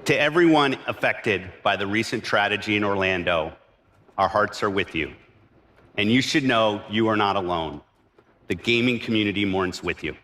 To everyone affected by the recent tragedy in Orlando, our hearts are with you. And you should know you are not alone. The gaming community mourns with you.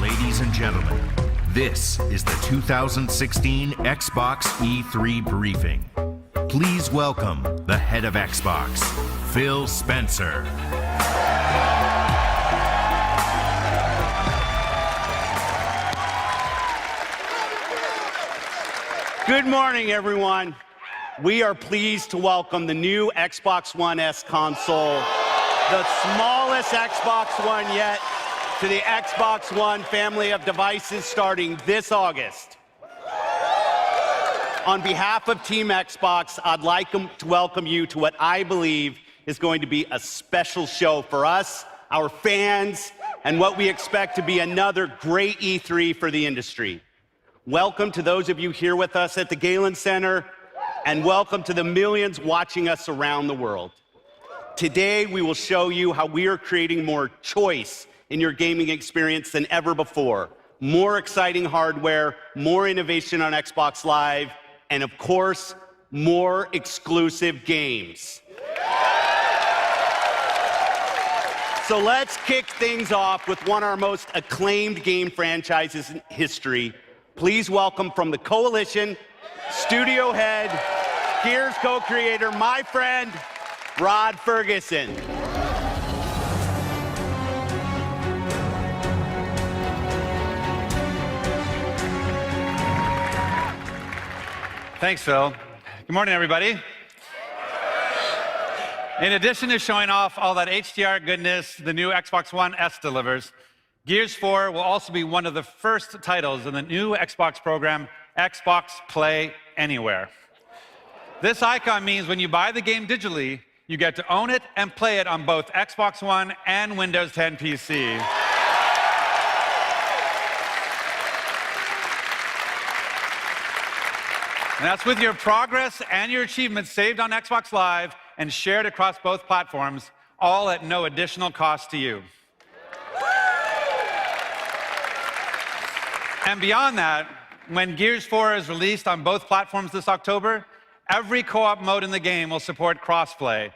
Ladies and gentlemen, this is the 2016 Xbox E3 briefing. Please welcome the head of Xbox, Phil Spencer. Good morning, everyone. We are pleased to welcome the new Xbox One S console, the smallest Xbox One yet, to the Xbox One family of devices starting this August. On behalf of Team Xbox, I'd like to welcome you to what I believe is going to be a special show for us, our fans, and what we expect to be another great E3 for the industry. Welcome to those of you here with us at the Galen Center, and welcome to the millions watching us around the world. Today, we will show you how we are creating more choice in your gaming experience than ever before. More exciting hardware, more innovation on Xbox Live, and of course, more exclusive games. So let's kick things off with one of our most acclaimed game franchises in history. Please welcome from the Coalition, studio head, Gears co-creator, my friend, Rod Ferguson. Thanks, Phil. Good morning, everybody. In addition to showing off all that HDR goodness the new Xbox One S delivers, Gears 4 will also be one of the first titles in the new Xbox program, Xbox Play Anywhere. This icon means when you buy the game digitally, you get to own it and play it on both Xbox One and Windows 10 PC. And that's with your progress and your achievements saved on Xbox Live and shared across both platforms, all at no additional cost to you. And beyond that, when Gears 4 is released on both platforms this October, every co-op mode in the game will support crossplay.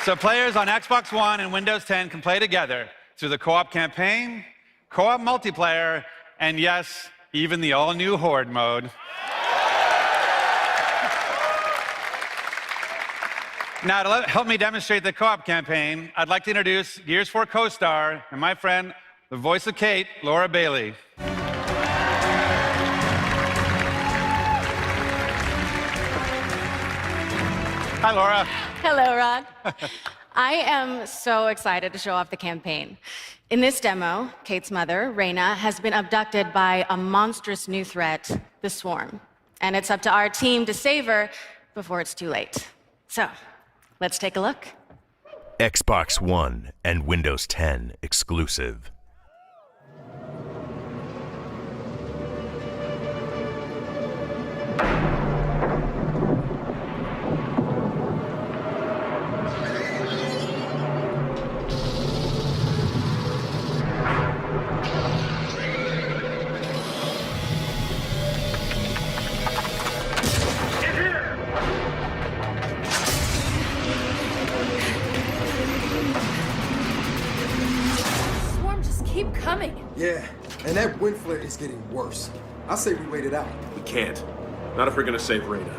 So players on Xbox One and Windows 10 can play together through the co-op campaign, co-op multiplayer, and yes, even the all-new Horde mode. Now, to help me demonstrate the co-op campaign, I'd like to introduce Gears 4 co-star and my friend, the voice of Kate, Laura Bailey. Hi, Laura. Hello, Rod. I am so excited to show off the campaign. In this demo, Kate's mother, Raina, has been abducted by a monstrous new threat, the Swarm. And it's up to our team to save her before it's too late. So, let's take a look. Xbox One and Windows 10 exclusive. Keep coming. Yeah, and that wind flare is getting worse. I say we wait it out. We can't. Not if we're gonna save Raina.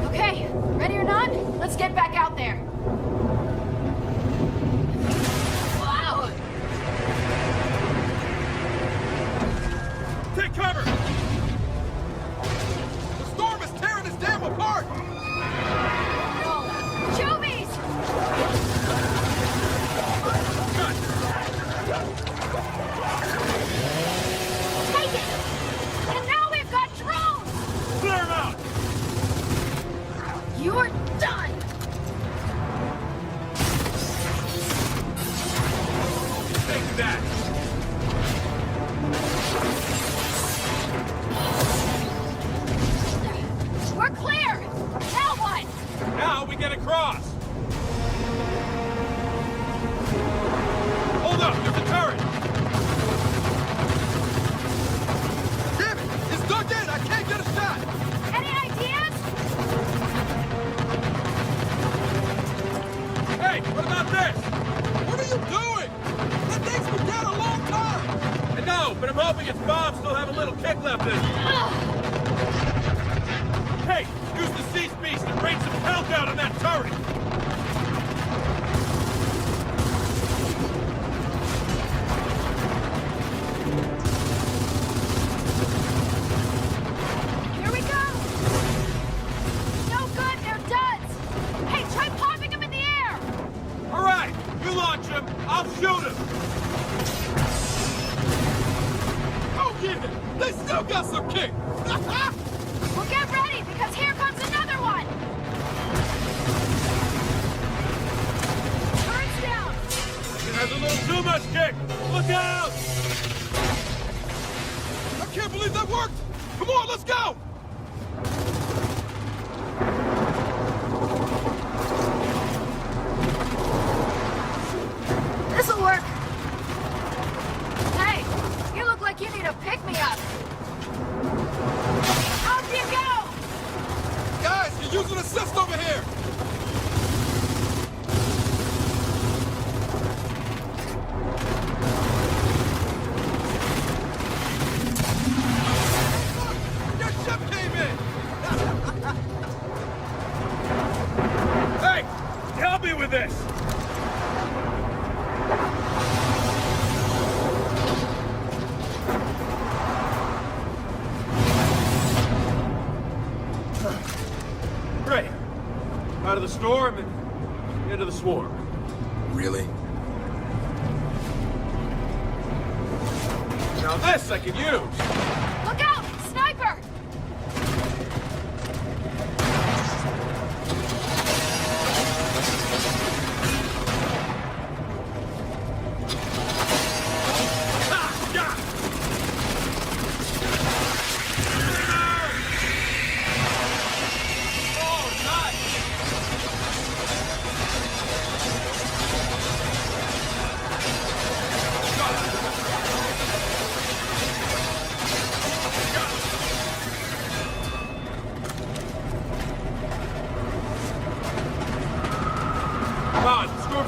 Okay, ready or not, let's get back out there. Wow! Take cover! The storm is tearing this dam apart! Juvies! Take it! And now we've got drones! Clear them out! You're done! Take that! We're clear! Now what? Now we get across! Hold up, there's a turret! Damn it! It's dug in! I can't get a shot! Any ideas? Hey, what about this? What are you doing? That thing's been dead a long time! I know, but I'm hoping its bombs still have a little kick left in them. Hey, use the Siege Beast and rain some hell down on that turret! Here we go! No good, they're duds! Hey, try popping them in the air! All right, you launch him, I'll shoot him! Oh yeah, they still got some kick! Well, get ready, because here comes another one! Turret's down! It has a little too much kick! Look out! I can't believe that worked! Come on, let's go! This'll work! Hey, you look like you need a pick-me-up! Off you go! Guys, you're using assist over here! Look, your ship came in! Hey, help me with this! Great. Out of the storm and into the swarm. Really? Now this I can use! Look out! Sniper! Ha! Yeah! Oh, nice!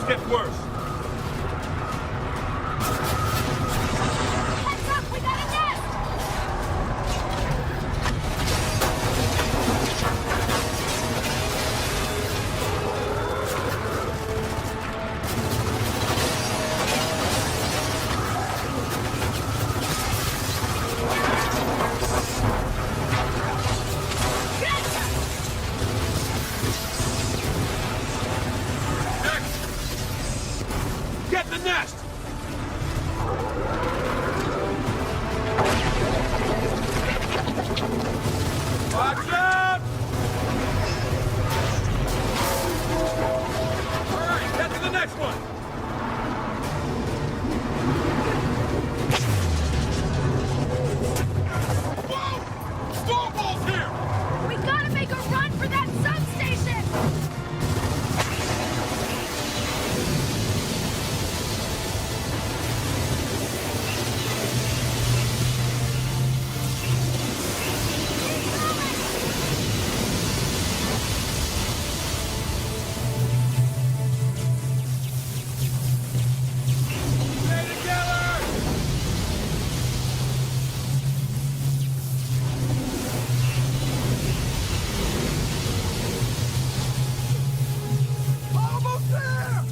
just gets worse. Heads up, we got a nest! Get in the nest! Watch out! All right, get to the next one. Whoa! Snowball's here! We gotta make a run for that substation! Stay together! Almost there!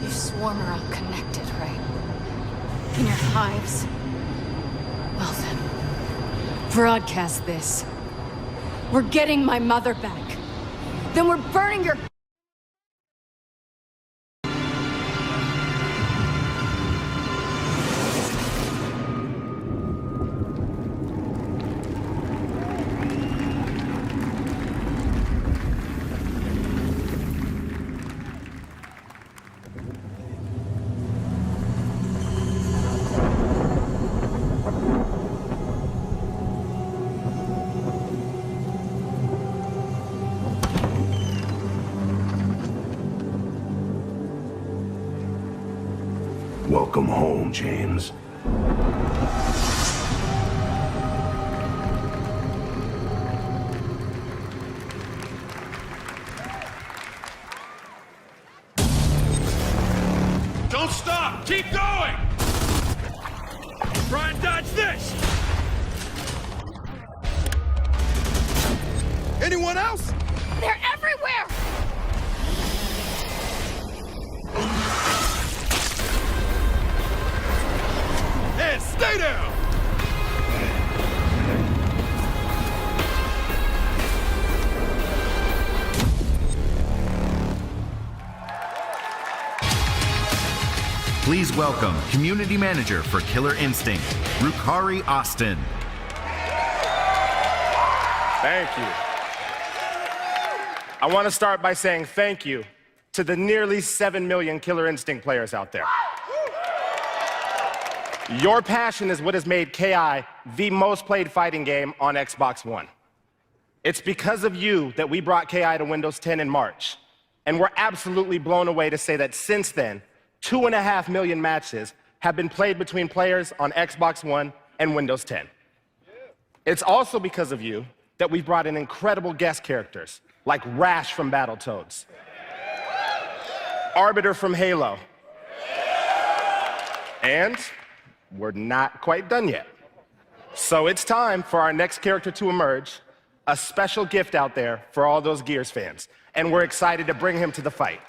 You swarm are all connected, right? In your hives? Well then, broadcast this. We're getting my mother back. Then we're burning your... Welcome home, James. Don't stop! Keep going! Try and dodge this! Anyone else? They're everywhere! And stay down! Please welcome Community Manager for Killer Instinct, Rukari Austin. Thank you. I want to start by saying thank you to the nearly 7 million Killer Instinct players out there. Your passion is what has made KI the most played fighting game on Xbox One. It's because of you that we brought KI to Windows 10 in March. And we're absolutely blown away to say that since then, 2.5 million matches have been played between players on Xbox One and Windows 10. It's also because of you that we've brought in incredible guest characters like Rash from Battletoads, Arbiter from Halo, and we're not quite done yet. So it's time for our next character to emerge, a special gift out there for all those Gears fans, and we're excited to bring him to the fight.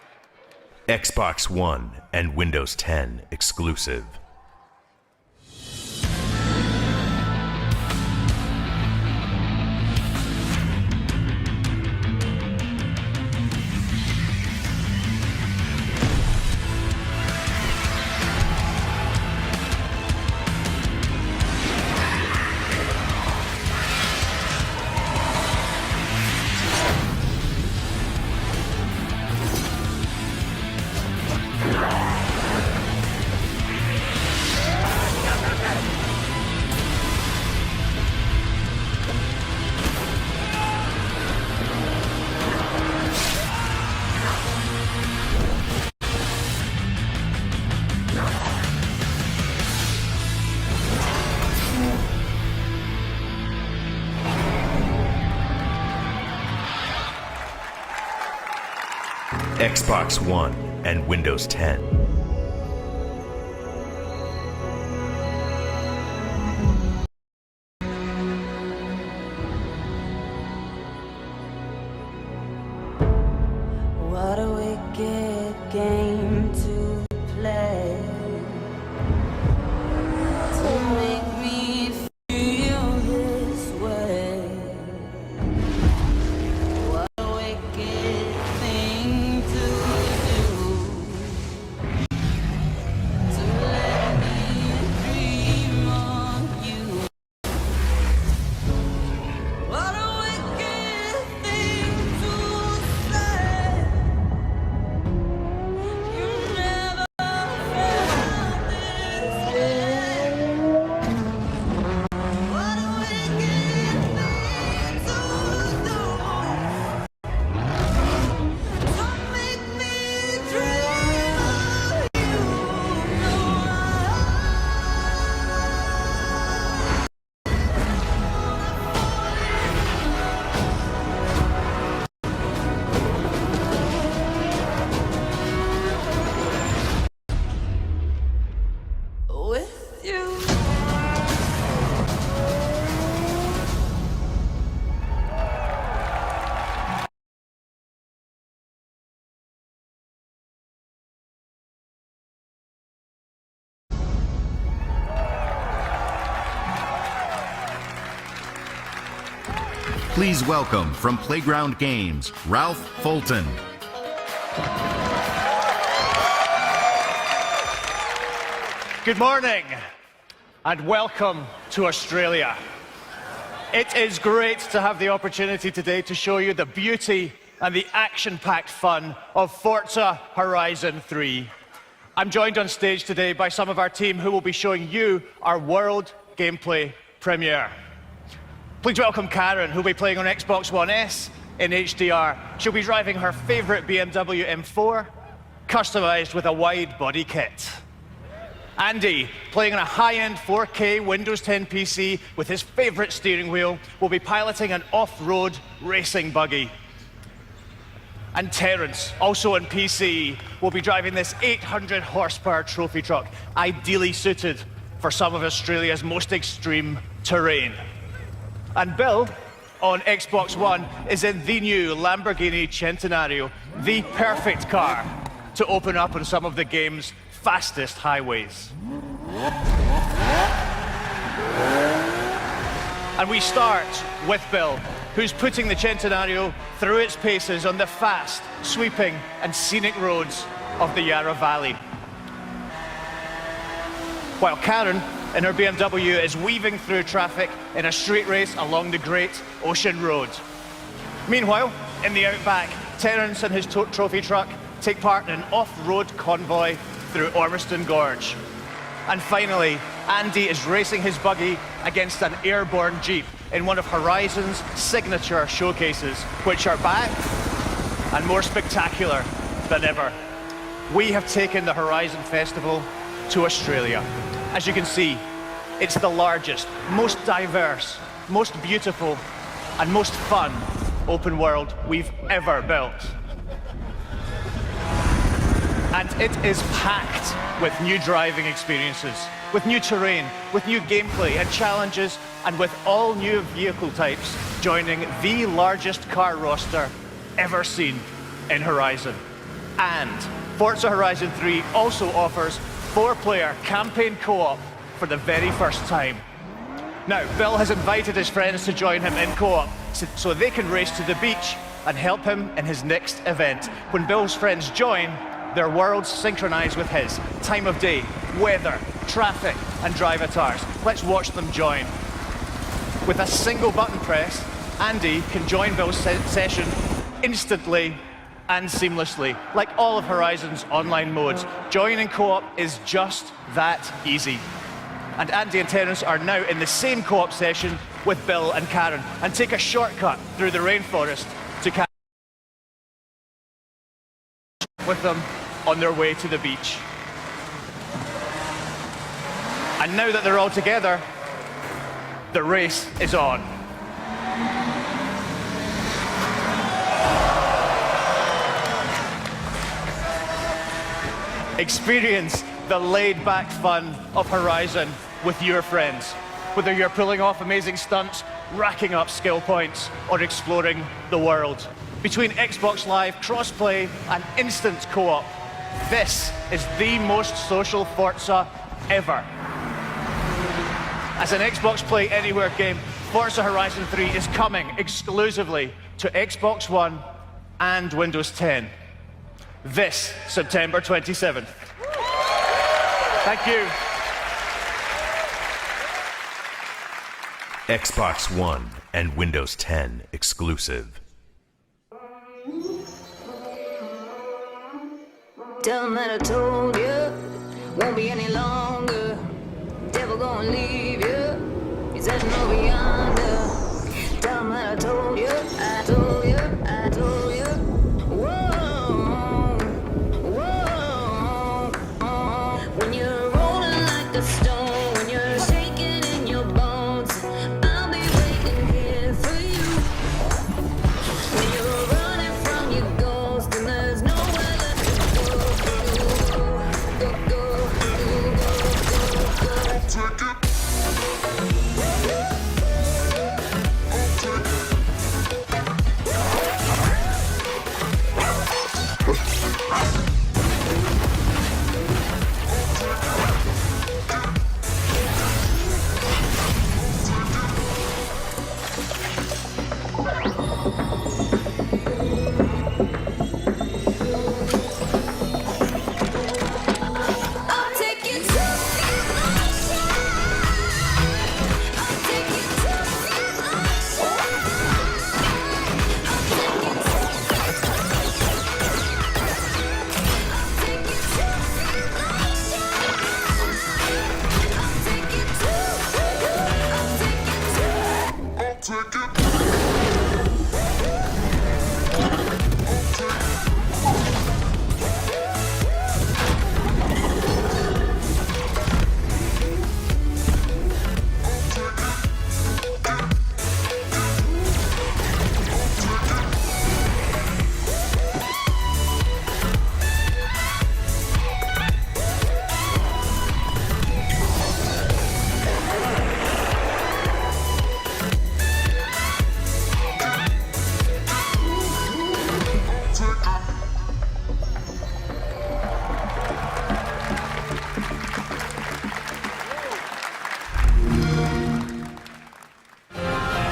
Xbox One and Windows 10 exclusive. Xbox One, and Windows 10. What a wicked game to play, to make me feel this way. What a wicked thing to do, to let me dream of you. What a wicked thing to say. You never felt this way. What a wicked thing to do, to make me dream of you. With you. Please welcome from Playground Games, Ralph Fulton. Good morning and welcome to Australia. It is great to have the opportunity today to show you the beauty and the action-packed fun of Forza Horizon 3. I'm joined on stage today by some of our team who will be showing you our world gameplay premiere. Please welcome Karen, who'll be playing on Xbox One S in HDR. She'll be driving her favorite BMW M4, customized with a wide body kit. Andy, playing on a high-end 4K Windows 10 PC with his favorite steering wheel, will be piloting an off-road racing buggy. And Terence, also on PC, will be driving this 800 horsepower trophy truck, ideally suited for some of Australia's most extreme terrain. And Bill, on Xbox One, is in the new Lamborghini Centenario, the perfect car to open up on some of the game's fastest highways. And we start with Bill, who's putting the Centenario through its paces on the fast, sweeping and scenic roads of the Yarra Valley. While Karen, in her BMW, is weaving through traffic in a straight race along the Great Ocean Road. Meanwhile, in the outback, Terence and his trophy truck take part in an off-road convoy through Ormiston Gorge. And finally, Andy is racing his buggy against an airborne Jeep in one of Horizon's signature showcases, which are back and more spectacular than ever. We have taken the Horizon Festival to Australia. As you can see, it's the largest, most diverse, most beautiful, and most fun open world we've ever built. And it is packed with new driving experiences, with new terrain, with new gameplay and challenges, and with all new vehicle types joining the largest car roster ever seen in Horizon. And Forza Horizon 3 also offers 4-player campaign co-op for the very first time. Now, Bill has invited his friends to join him in co-op so they can race to the beach and help him in his next event. When Bill's friends join, their worlds synchronize with his. Time of day, weather, traffic, and drive avatars. Let's watch them join. With a single button press, Andy can join Bill's session instantly and seamlessly. Like all of Horizon's online modes, joining co-op is just that easy. And Andy and Terence are now in the same co-op session with Bill and Karen and take a shortcut through the rainforest to catch with them on their way to the beach. And now that they're all together, the race is on. Experience the laid-back fun of Horizon with your friends. Whether you're pulling off amazing stunts, racking up skill points, or exploring the world. Between Xbox Live, crossplay, and instant co-op, this is the most social Forza ever. As an Xbox Play Anywhere game, Forza Horizon 3 is coming exclusively to Xbox One and Windows 10 this September 27th. Thank you. Xbox One and Windows 10 exclusive. Tell 'em that I told you, won't be any longer. Devil gonna leave you, he's heading over yonder. Tell 'em that I told you, I told you, I told you. Whoa, whoa. When you're rolling like a stone, when you're shaking in your bones, I'll be waiting here for you. When you're running from your ghost and there's nowhere left to go.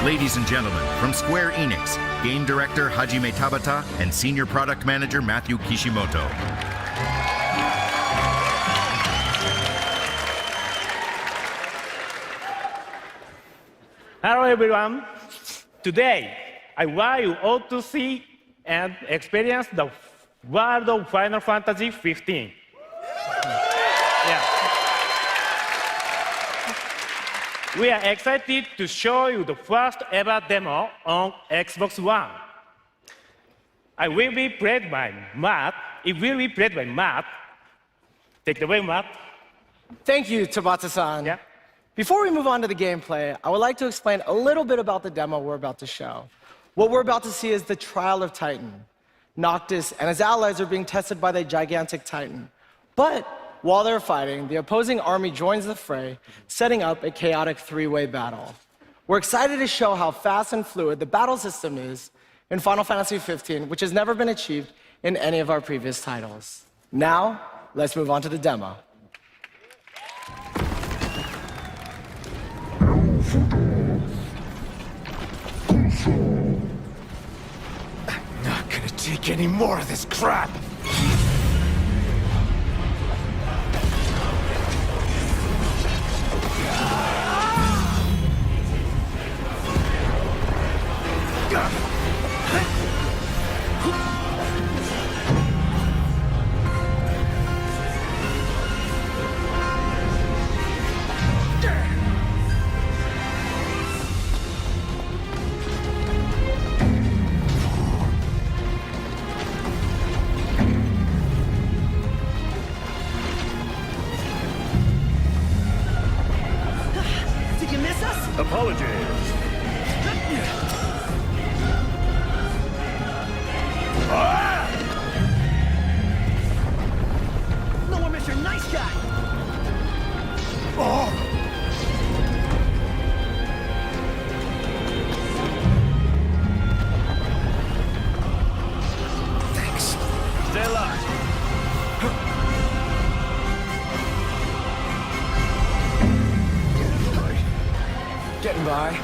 Ladies and gentlemen, from Square Enix, Game Director Hajime Tabata and Senior Product Manager Matthew Kishimoto. Hello everyone. Today, I want you all to see and experience the world of Final Fantasy 15. Yeah. We are excited to show you the first ever demo on Xbox One. I will be played by Matt. It will be played by Matt. Take it away, Matt. Thank you, Tabata-san. Yeah. Before we move on to the gameplay, I would like to explain a little bit about the demo we're about to show. What we're about to see is the trial of Titan. Noctis and his allies are being tested by the gigantic Titan. But while they're fighting, the opposing army joins the fray, setting up a chaotic three-way battle. We're excited to show how fast and fluid the battle system is in Final Fantasy 15, which has never been achieved in any of our previous titles. Now, let's move on to the demo. I'm not gonna take any more of this crap! Did you miss us? Apologies. No Mr. Nice Guy! Oh! Thanks. Stay alive. Getting by.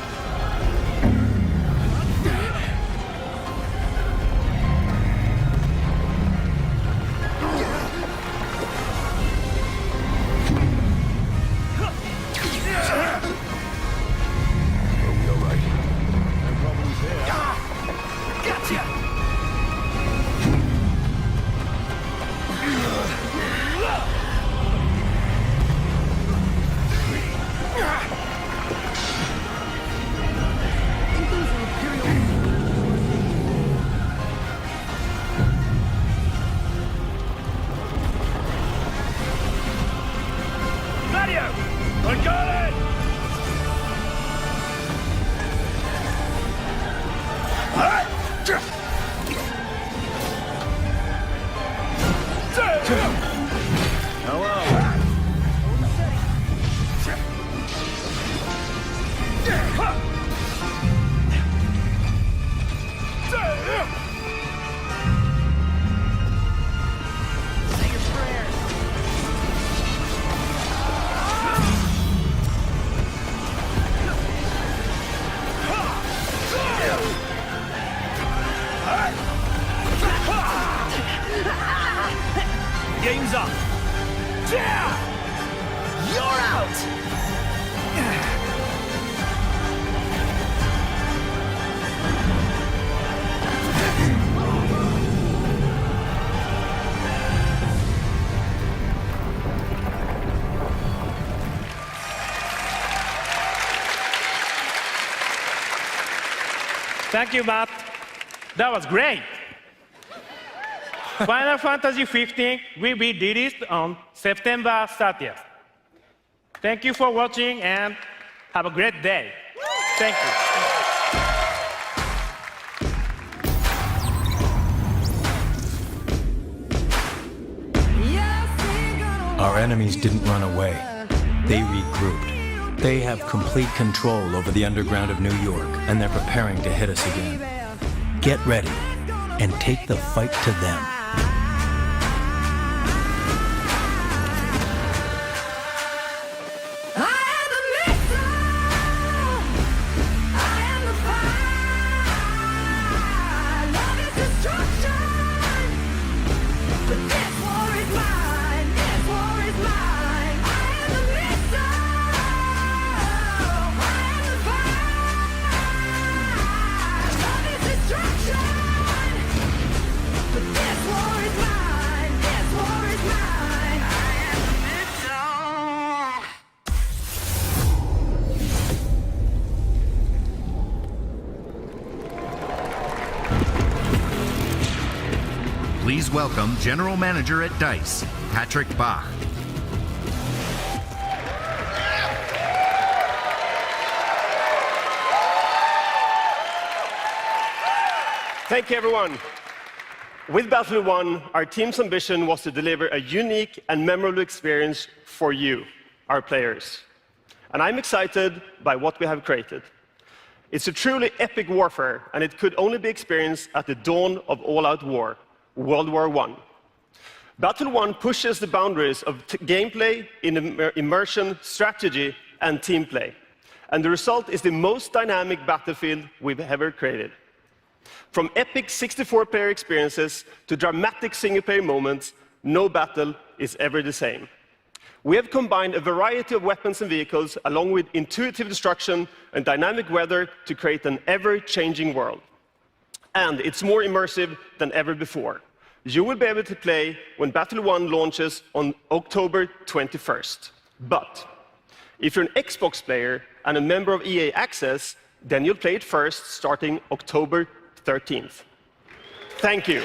Game's up. You're out. Thank you, Matt. That was great. Final Fantasy 15 will be released on September 30th. Thank you for watching and have a great day. Thank you. Our enemies didn't run away. They regrouped. They have complete control over the underground of New York, and they're preparing to hit us again. Get ready and take the fight to them. Please welcome General Manager at DICE, Patrick Bach. Thank you, everyone. With Battlefield 1, our team's ambition was to deliver a unique and memorable experience for you, our players. And I'm excited by what we have created. It's a truly epic warfare, and it could only be experienced at the dawn of all-out war, World War I. Battlefield 1 pushes the boundaries of gameplay in immersion, strategy, and team play. And the result is the most dynamic battlefield we've ever created. From epic 64-player experiences to dramatic single-player moments, no battle is ever the same. We have combined a variety of weapons and vehicles along with intuitive destruction and dynamic weather to create an ever-changing world. And it's more immersive than ever before. You will be able to play when Battlefield 1 launches on October 21st. But if you're an Xbox player and a member of EA Access, then you'll play it first starting October 13th. Thank you.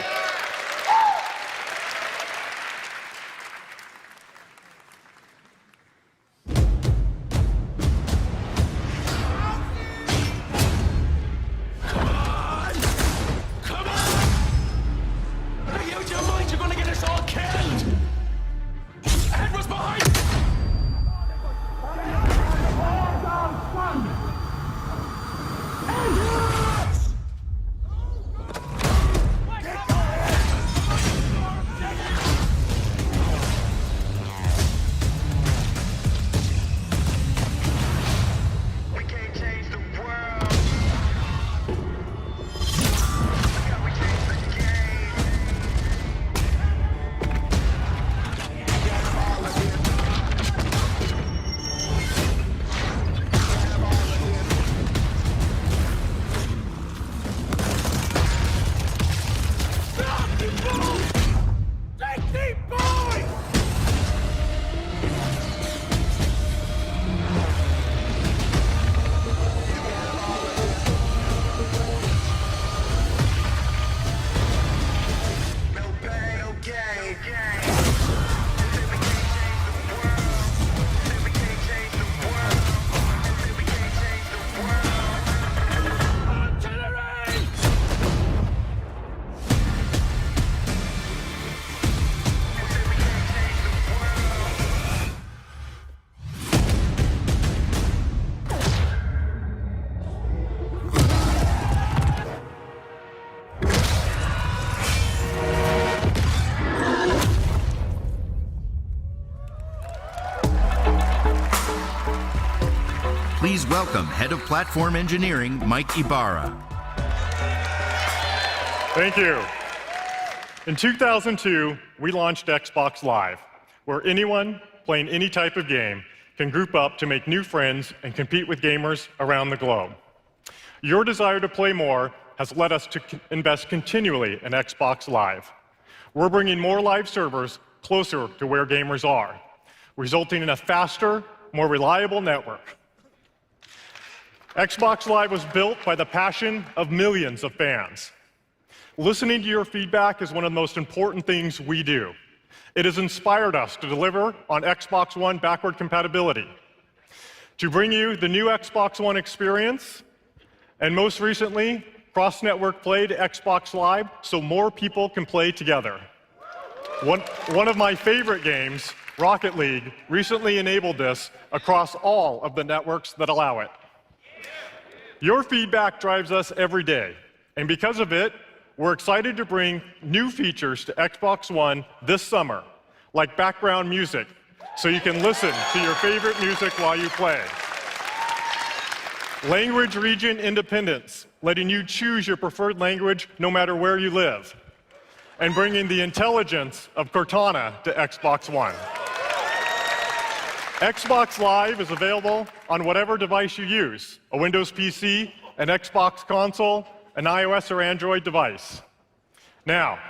Please welcome Head of Platform Engineering, Mike Ibarra. Thank you. In 2002, we launched Xbox Live, where anyone playing any type of game can group up to make new friends and compete with gamers around the globe. Your desire to play more has led us to invest continually in Xbox Live. We're bringing more live servers closer to where gamers are, resulting in a faster, more reliable network. Xbox Live was built by the passion of millions of fans. Listening to your feedback is one of the most important things we do. It has inspired us to deliver on Xbox One backward compatibility, to bring you the new Xbox One experience, and most recently, cross-network play to Xbox Live so more people can play together. One of my favorite games, Rocket League, recently enabled this across all of the networks that allow it. Your feedback drives us every day, and because of it, we're excited to bring new features to Xbox One this summer, like background music, so you can listen to your favorite music while you play. Language region independence, letting you choose your preferred language no matter where you live, and bringing the intelligence of Cortana to Xbox One. Xbox Live is available on whatever device you use, a Windows PC, an Xbox console, an iOS or Android device. Now,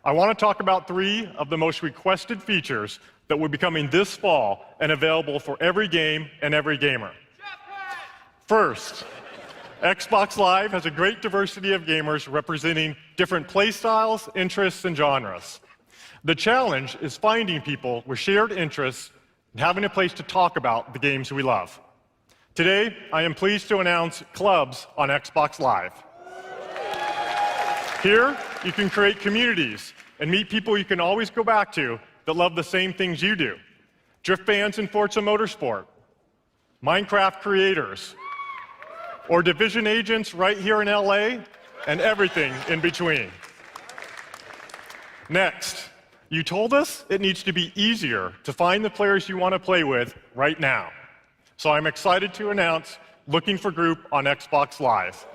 I want to talk about 3 of the most requested features that will be coming this fall and available for every game and every gamer. First, Xbox Live has a great diversity of gamers representing different playstyles, interests, and genres. The challenge is finding people with shared interests and having a place to talk about the games we love. Today, I am pleased to announce clubs on Xbox Live. Here, you can create communities and meet people you can always go back to that love the same things you do. Drift fans in Forza Motorsport, Minecraft creators, or Division agents right here in LA, and everything in between. Next, you told us it needs to be easier to find the players you want to play with right now. So I'm excited to announce Looking for Group on Xbox Live.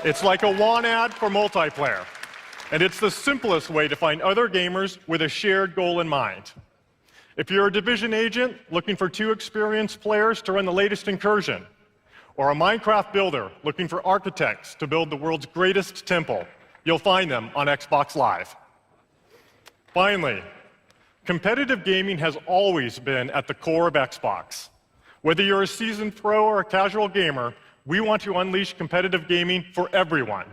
It's like a WAN ad for multiplayer, and it's the simplest way to find other gamers with a shared goal in mind. If you're a Division agent looking for 2 experienced players to run the latest incursion, or a Minecraft builder looking for architects to build the world's greatest temple, you'll find them on Xbox Live. Finally, competitive gaming has always been at the core of Xbox. Whether you're a seasoned pro or a casual gamer, we want to unleash competitive gaming for everyone.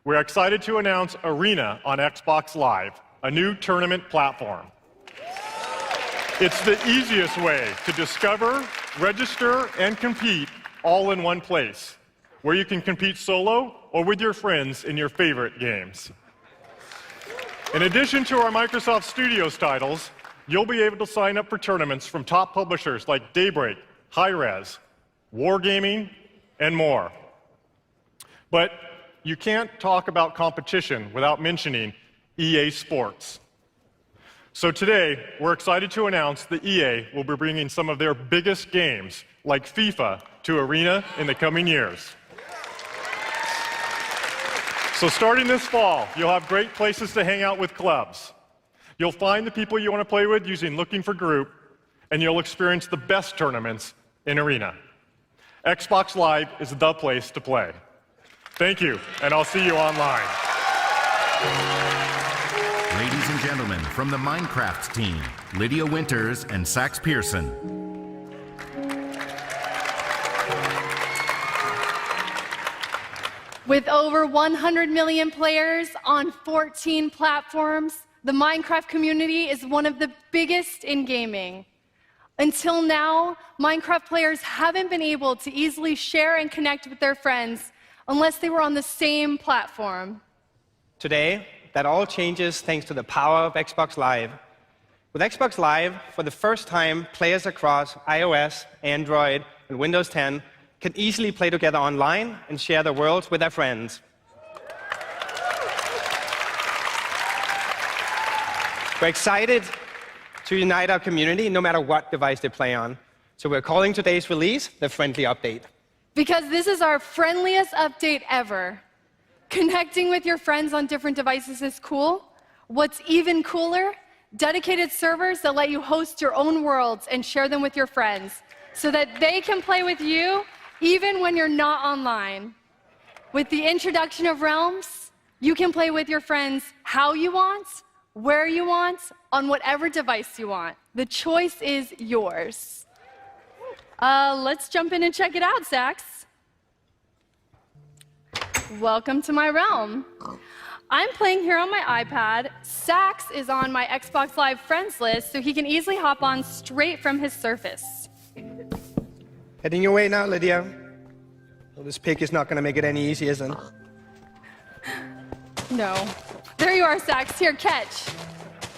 We're excited to announce Arena on Xbox Live, a new tournament platform. It's the easiest way to discover, register, and compete all in one place, where you can compete solo or with your friends in your favorite games. In addition to our Microsoft Studios titles, you'll be able to sign up for tournaments from top publishers like Daybreak, Hi-Rez, Wargaming, and more. But you can't talk about competition without mentioning EA Sports. So today, we're excited to announce that EA will be bringing some of their biggest games, like FIFA, to Arena in the coming years. So starting this fall, you'll have great places to hang out with clubs. You'll find the people you want to play with using Looking for Group, and you'll experience the best tournaments in Arena. Xbox Live is the place to play. Thank you, and I'll see you online. Ladies and gentlemen, from the Minecraft team, Lydia Winters and Sax Pearson. With over 100 million players on 14 platforms, the Minecraft community is one of the biggest in gaming. Until now, Minecraft players haven't been able to easily share and connect with their friends unless they were on the same platform. Today, that all changes thanks to the power of Xbox Live. With Xbox Live, for the first time, players across iOS, Android, and Windows 10 can easily play together online and share their worlds with their friends. We're excited to unite our community no matter what device they play on. So we're calling today's release the Friendly Update. Because this is our friendliest update ever. Connecting with your friends on different devices is cool. What's even cooler? Dedicated servers that let you host your own worlds and share them with your friends so that they can play with you even when you're not online. With the introduction of Realms, you can play with your friends how you want, where you want, on whatever device you want. The choice is yours. Let's jump in and check it out, Sax. Welcome to my realm. I'm playing here on my iPad. Sax is on my Xbox Live friends list, so he can easily hop on straight from his Surface. Heading your way now, Lydia. Well, this pick is not going to make it any easier, is it? No. There you are, Sax. Here, catch.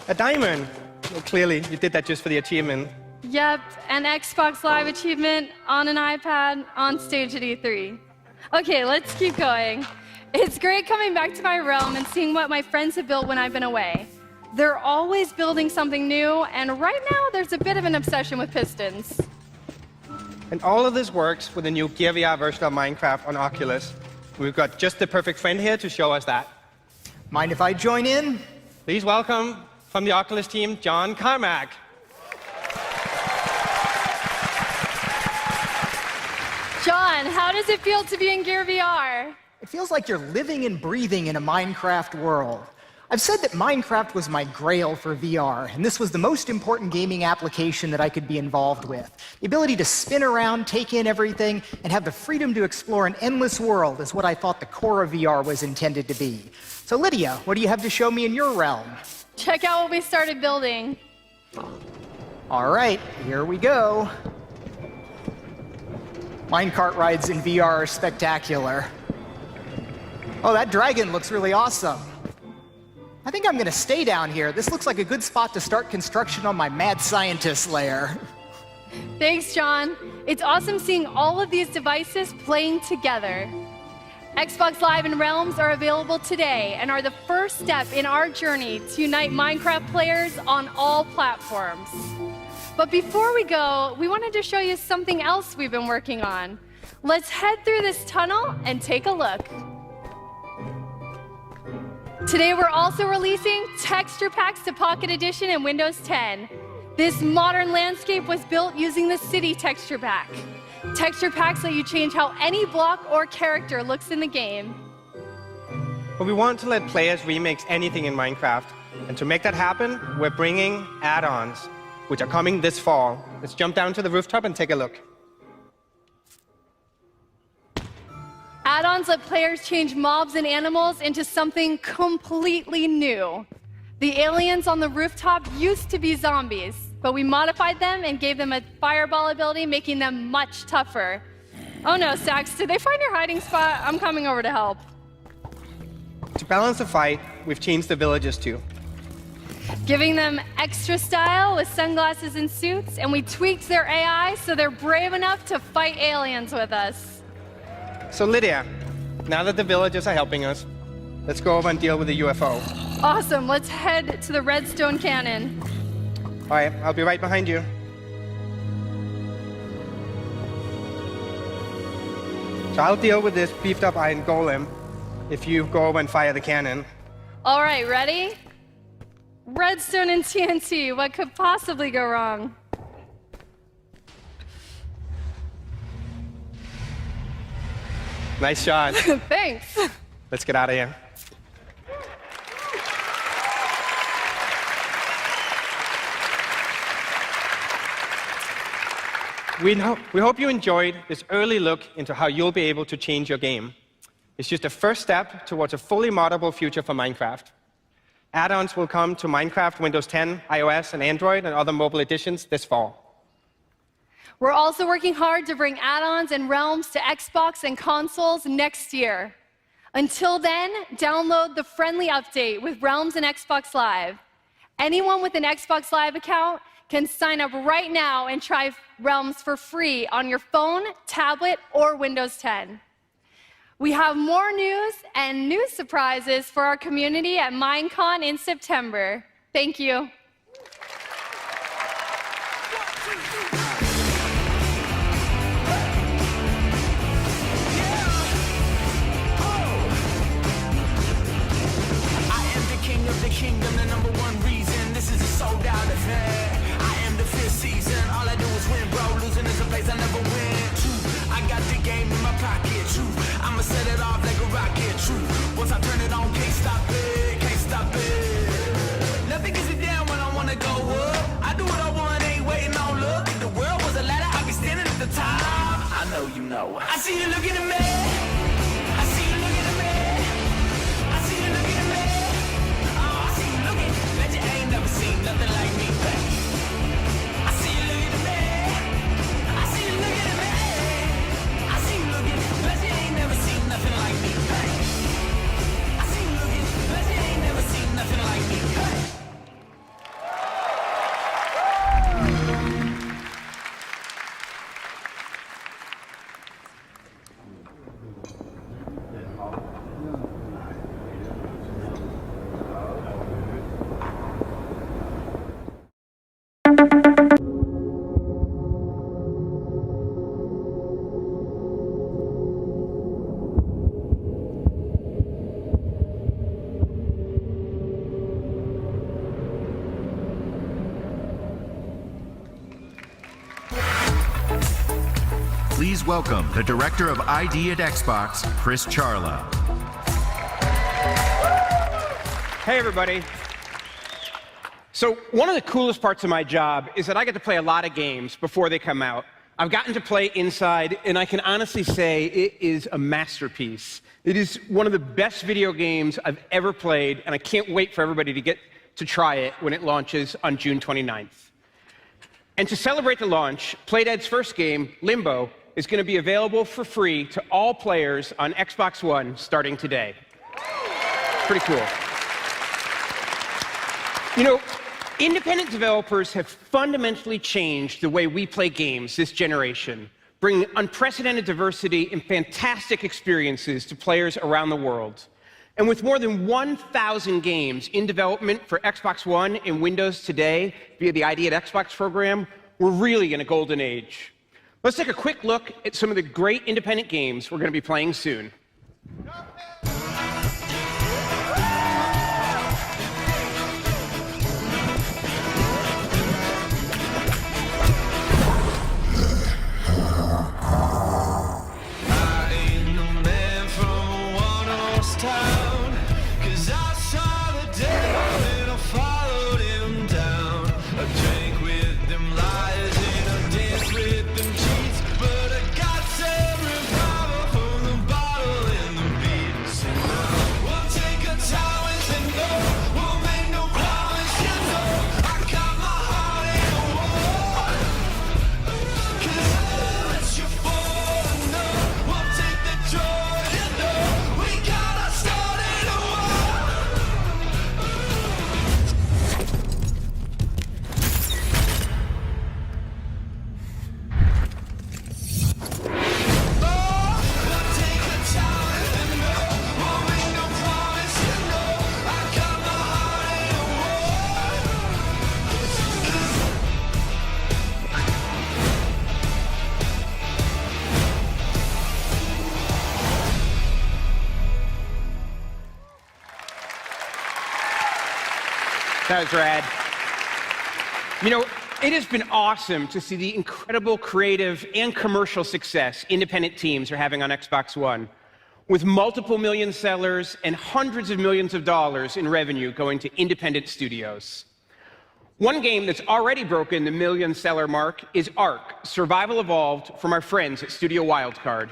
A diamond. Well, clearly, you did that just for the achievement. Yep, an Xbox Live achievement on an iPad on stage at E3. Okay, let's keep going. It's great coming back to my realm and seeing what my friends have built when I've been away. They're always building something new, and right now there's a bit of an obsession with pistons. And all of this works with the new Gear VR version of Minecraft on Oculus. We've got just the perfect friend here to show us that. Mind if I join in? Please welcome, from the Oculus team, John Carmack. John, how does it feel to be in Gear VR? It feels like you're living and breathing in a Minecraft world. I've said that Minecraft was my grail for VR, and this was the most important gaming application that I could be involved with. The ability to spin around, take in everything, and have the freedom to explore an endless world is what I thought the core of VR was intended to be. So Lydia, what do you have to show me in your realm? Check out what we started building. All right, here we go. Minecart rides in VR are spectacular. Oh, that dragon looks really awesome. I think I'm gonna stay down here. This looks like a good spot to start construction on my mad scientist lair. Thanks, John. It's awesome seeing all of these devices playing together. Xbox Live and Realms are available today and are the first step in our journey to unite Minecraft players on all platforms. But before we go, we wanted to show you something else we've been working on. Let's head through this tunnel and take a look. Today we're also releasing texture packs to Pocket Edition and Windows 10. This modern landscape was built using the City texture pack. Texture packs let you change how any block or character looks in the game. But we want to let players remix anything in Minecraft. And to make that happen, we're bringing add-ons, which are coming this fall. Let's jump down to the rooftop and take a look. Add-ons let players change mobs and animals into something completely new. The aliens on the rooftop used to be zombies, but we modified them and gave them a fireball ability, making them much tougher. Oh no, Sax, did they find your hiding spot? I'm coming over to help. To balance the fight, we've changed the villages too. giving them extra style with sunglasses and suits, and we tweaked their AI so they're brave enough to fight aliens with us. So Lydia, now that the villagers are helping us, let's go over and deal with the UFO. Awesome, let's head to the Redstone Cannon. All right, I'll be right behind you. So I'll deal with this beefed up iron golem if you go over and fire the cannon. All right, ready? Redstone and TNT, what could possibly go wrong? Nice shot. Thanks. Let's get out of here. We hope you enjoyed this early look into how you'll be able to change your game. It's just a first step towards a fully moddable future for Minecraft. Add-ons will come to Minecraft, Windows 10, iOS, and Android, and other mobile editions this fall. We're also working hard to bring add-ons and realms to Xbox and consoles next year. Until then, download the friendly update with Realms and Xbox Live. Anyone with an Xbox Live account can sign up right now and try Realms for free on your phone, tablet, or Windows 10. We have more news and new surprises for our community at Minecon in September. Thank you. The kingdom, the number one reason this is a sold out affair. I am the fifth season, all I do is win, bro. Losing is a place I never win. True, I got the game in my pocket. True, I'ma set it off like a rocket. True, once I turn it on, can't stop it, can't stop it. Nothing gets me down when I wanna go up. I do what I want, ain't waiting on luck. If the world was a ladder, I'd be standing at the top. I know you know. I see you looking at me. I see you looking at me. I see you looking at me. Bet you ain't never seen nothing like me. I see you looking at me. I see you looking at me. I see you looking. Bet you ain't never seen nothing like me. I see you looking. Bet you ain't never seen nothing like me. Please welcome the Director of ID at Xbox, Chris Charla. Hey, everybody. So one of the coolest parts of my job is that I get to play a lot of games before they come out. I've gotten to play Inside, and I can honestly say it is a masterpiece. It is one of the best video games I've ever played, and I can't wait for everybody to get to try it when it launches on June 29th. And to celebrate the launch, Playdead's first game, Limbo, is going to be available for free to all players on Xbox One starting today. Pretty cool. You know, independent developers have fundamentally changed the way we play games this generation, bringing unprecedented diversity and fantastic experiences to players around the world. And with more than 1,000 games in development for Xbox One and Windows today via the ID at Xbox program, we're really in a golden age. Let's take a quick look at some of the great independent games we're going to be playing soon. That was rad. You know, it has been awesome to see the incredible creative and commercial success independent teams are having on Xbox One, with multiple million sellers and hundreds of millions of dollars in revenue going to independent studios. One game that's already broken the million-seller mark is Ark: Survival Evolved from our friends at Studio Wildcard.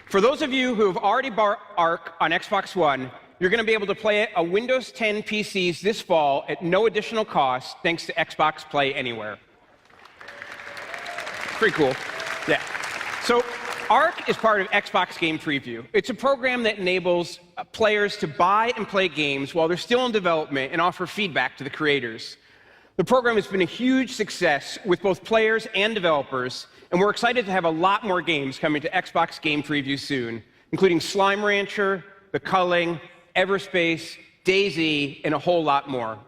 For those of you who have already bought Ark on Xbox One, you're going to be able to play it on Windows 10 PCs this fall at no additional cost, thanks to Xbox Play Anywhere. Pretty cool. Yeah. So Ark is part of Xbox Game Preview. It's a program that enables players to buy and play games while they're still in development and offer feedback to the creators. The program has been a huge success with both players and developers, and we're excited to have a lot more games coming to Xbox Game Preview soon, including Slime Rancher, The Culling, Everspace, DayZ, and a whole lot more.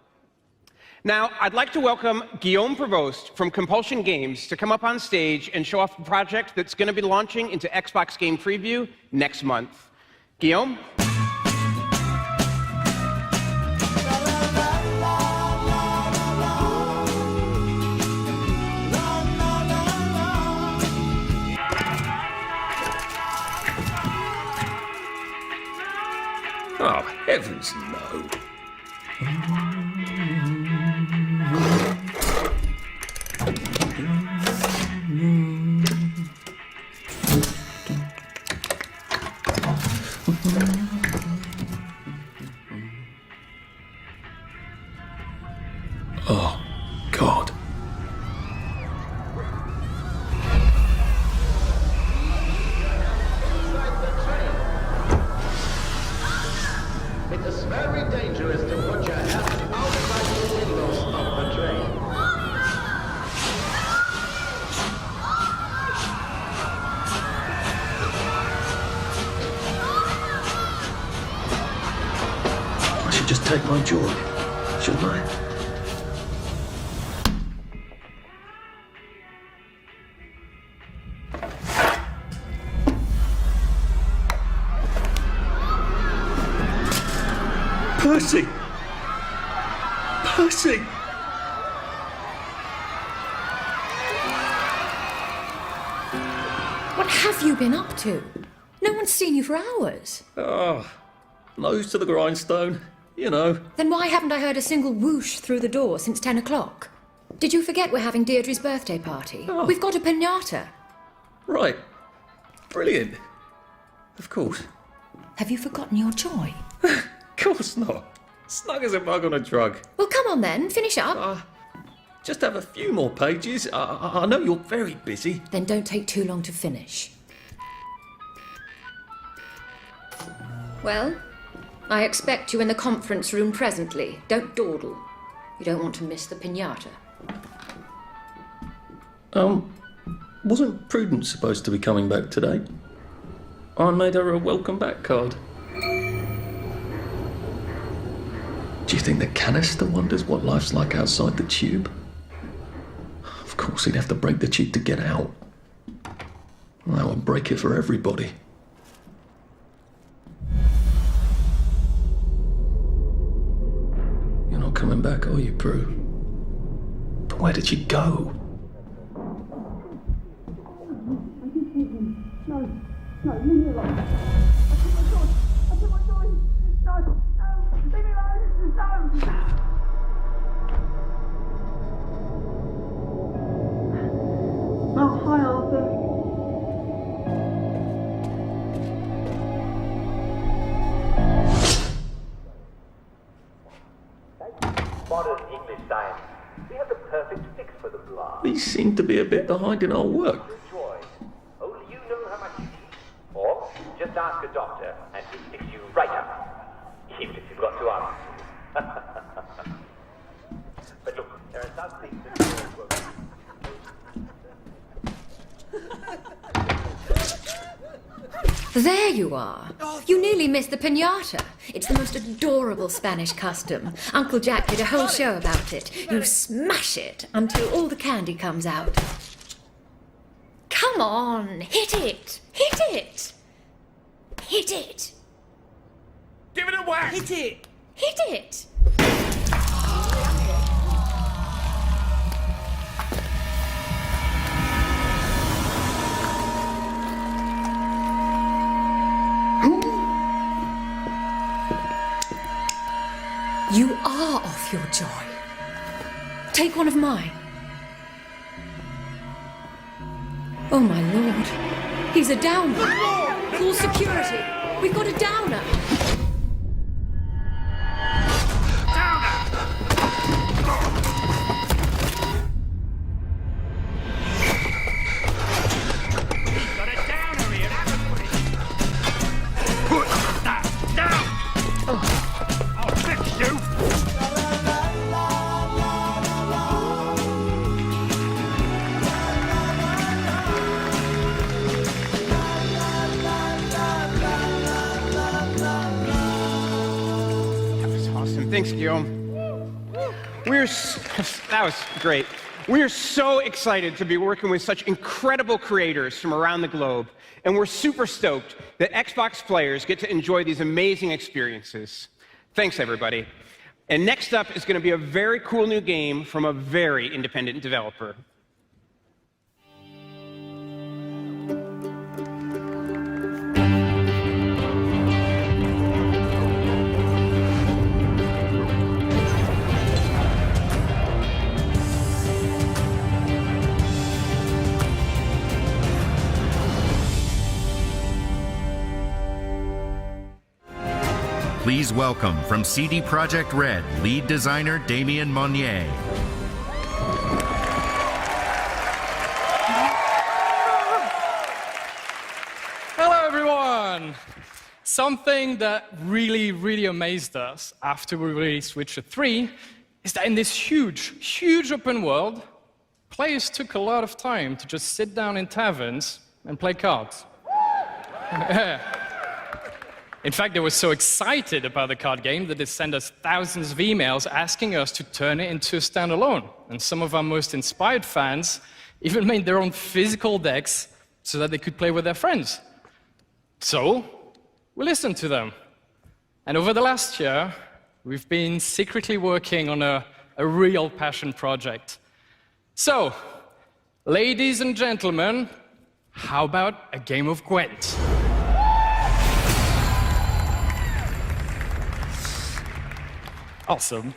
Now, I'd like to welcome Guillaume Prevost from Compulsion Games to come up on stage and show off a project that's going to be launching into Xbox Game Preview next month. Guillaume? Oh, heavens no. Oh, God. It's very dangerous to put your head outside the windows of the train. I should just take my joy, shouldn't I? Percy! Percy! What have you been up to? No one's seen you for hours. Oh, nose to the grindstone, you know. Then why haven't I heard a single whoosh through the door since 10 o'clock? Did you forget we're having Deirdre's birthday party? Oh. We've got a piñata. Right. Brilliant. Of course. Have you forgotten your joy? Of course not. Snug as a bug on a drug. Well, come on then, finish up. Just have a few more pages. I know you're very busy. Then don't take too long to finish. Well, I expect you in the conference room presently. Don't dawdle. You don't want to miss the piñata. Wasn't Prudence supposed to be coming back today? I made her a welcome back card. Do you think the canister wonders what life's like outside the tube? Of course, he'd have to break the tube to get out. That would break it for everybody. You're not coming back, are you, Prue? But where did she go? No, leave me alone. I took my toy. No, leave me alone. No. Oh, hi, Arthur. Modern English science. We have the perfect fix for the blue eye. We seem to be a bit behind in our work. Joy. Only you know how much you need. Or just ask a doctor and he'll fix you right up. Even if you've got to ask. But look, there are some things that don't work. There you are. You nearly missed the piñata. It's the most adorable Spanish custom. Uncle Jack did a whole show about it. You smash it until all the candy comes out. Come on, hit it! Hit it! Hit it! Give it a whack! Hit it! Hit it! off your joy. Take one of mine. Oh my lord. He's a downer. Call security. We've got a downer. Thanks, Guillaume. That was great. We are so excited to be working with such incredible creators from around the globe, and we're super stoked that Xbox players get to enjoy these amazing experiences. Thanks, everybody. And next up is going to be a very cool new game from a very independent developer. Please welcome from CD Projekt Red, lead designer Damien Monnier. Hello, everyone. Something that really amazed us after we released Witcher 3 is that in this huge open world, players took a lot of time to just sit down in taverns and play cards. In fact, they were so excited about the card game that they sent us thousands of emails asking us to turn it into a standalone. And some of our most inspired fans even made their own physical decks so that they could play with their friends. So, we listened to them. And over the last year, we've been secretly working on a real passion project. So, ladies and gentlemen, how about a game of Gwent? Awesome.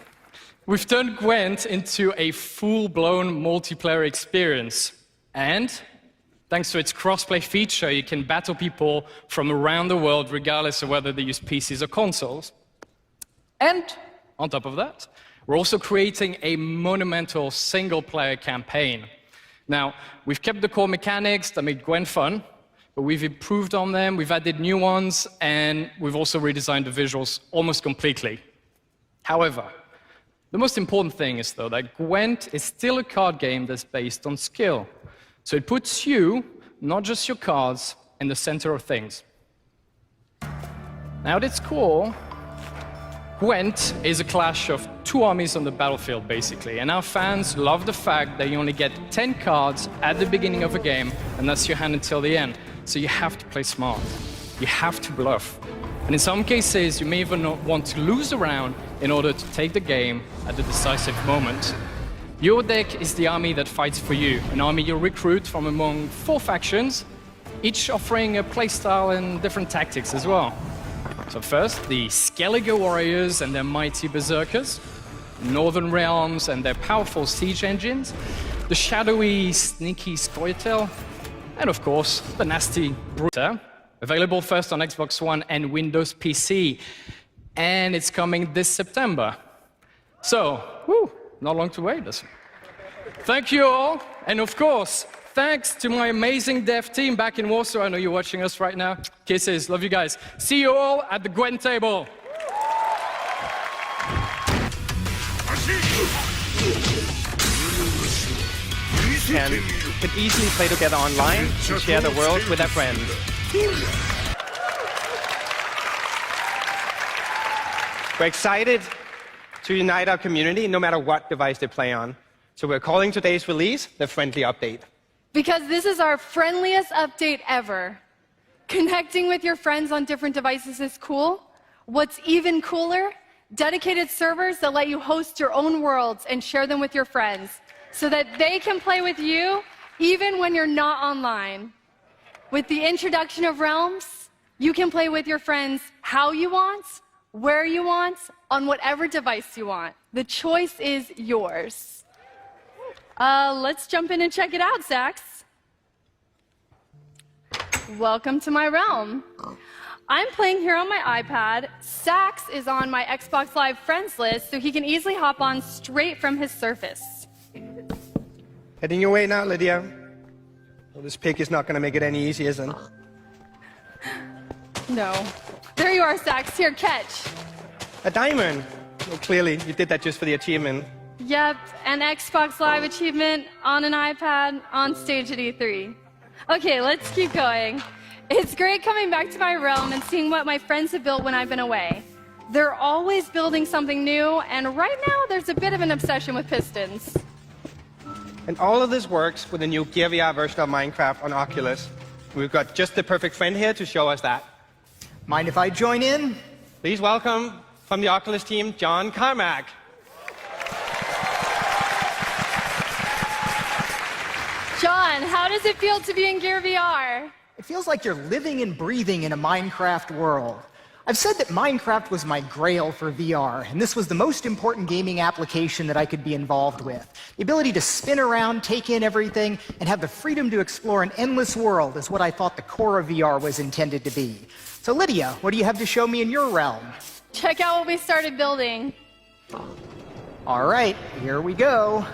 We've turned Gwent into a full-blown multiplayer experience. And thanks to its cross-play feature, you can battle people from around the world, regardless of whether they use PCs or consoles. And on top of that, we're also creating a monumental single-player campaign. Now, we've kept the core mechanics that made Gwent fun, but we've improved on them, we've added new ones, and we've also redesigned the visuals almost completely. However, the most important thing is, though, that Gwent is still a card game that's based on skill. So it puts you, not just your cards, in the center of things. Now, at its core, Gwent is a clash of two armies on the battlefield, basically. And our fans love the fact that you only get 10 cards at the beginning of a game, and that's your hand until the end. So you have to play smart. You have to bluff. And in some cases, you may even not want to lose a round in order to take the game at the decisive moment. Your deck is the army that fights for you, an army you recruit from among 4 factions, each offering a playstyle and different tactics as well. So first, the Skellige warriors and their mighty berserkers, Northern Realms and their powerful siege engines, the shadowy, sneaky Scoia'tael, and of course, the nasty Bruta. Available first on Xbox One and Windows PC. And it's coming this September. So, not long to wait. Thank you all. And of course, thanks to my amazing dev team back in Warsaw. I know you're watching us right now. Kisses. Love you guys. See you all at the Gwent table. And could easily play together online and share the world with their friends. We're excited to unite our community no matter what device they play on. So we're calling today's release the Friendly Update. Because this is our friendliest update ever. Connecting with your friends on different devices is cool. What's even cooler? Dedicated servers that let you host your own worlds and share them with your friends so that they can play with you even when you're not online. With the introduction of Realms, you can play with your friends how you want, where you want, on whatever device you want. The choice is yours. Let's jump in and check it out, Sax. Welcome to my realm. I'm playing here on my iPad. Sax is on my Xbox Live friends list, so he can easily hop on straight from his Surface. Heading your way now, Lydia. Well, this pick is not going to make it any easier, is it? No. There you are, Sax. Here, catch. A diamond. Well, clearly, you did that just for the achievement. Yep, an Xbox Live achievement on an iPad on stage at E3. Okay, let's keep going. It's great coming back to my realm and seeing what my friends have built when I've been away. They're always building something new, and right now there's a bit of an obsession with pistons. And all of this works with the new Gear VR version of Minecraft on Oculus. We've got just the perfect friend here to show us that. Mind if I join in? Please welcome, from the Oculus team, John Carmack. John, how does it feel to be in Gear VR? It feels like you're living and breathing in a Minecraft world. I've said that Minecraft was my grail for VR, and this was the most important gaming application that I could be involved with. The ability to spin around, take in everything, and have the freedom to explore an endless world is what I thought the core of VR was intended to be. So Lydia, what do you have to show me in your realm? Check out what we started building. All right, here we go.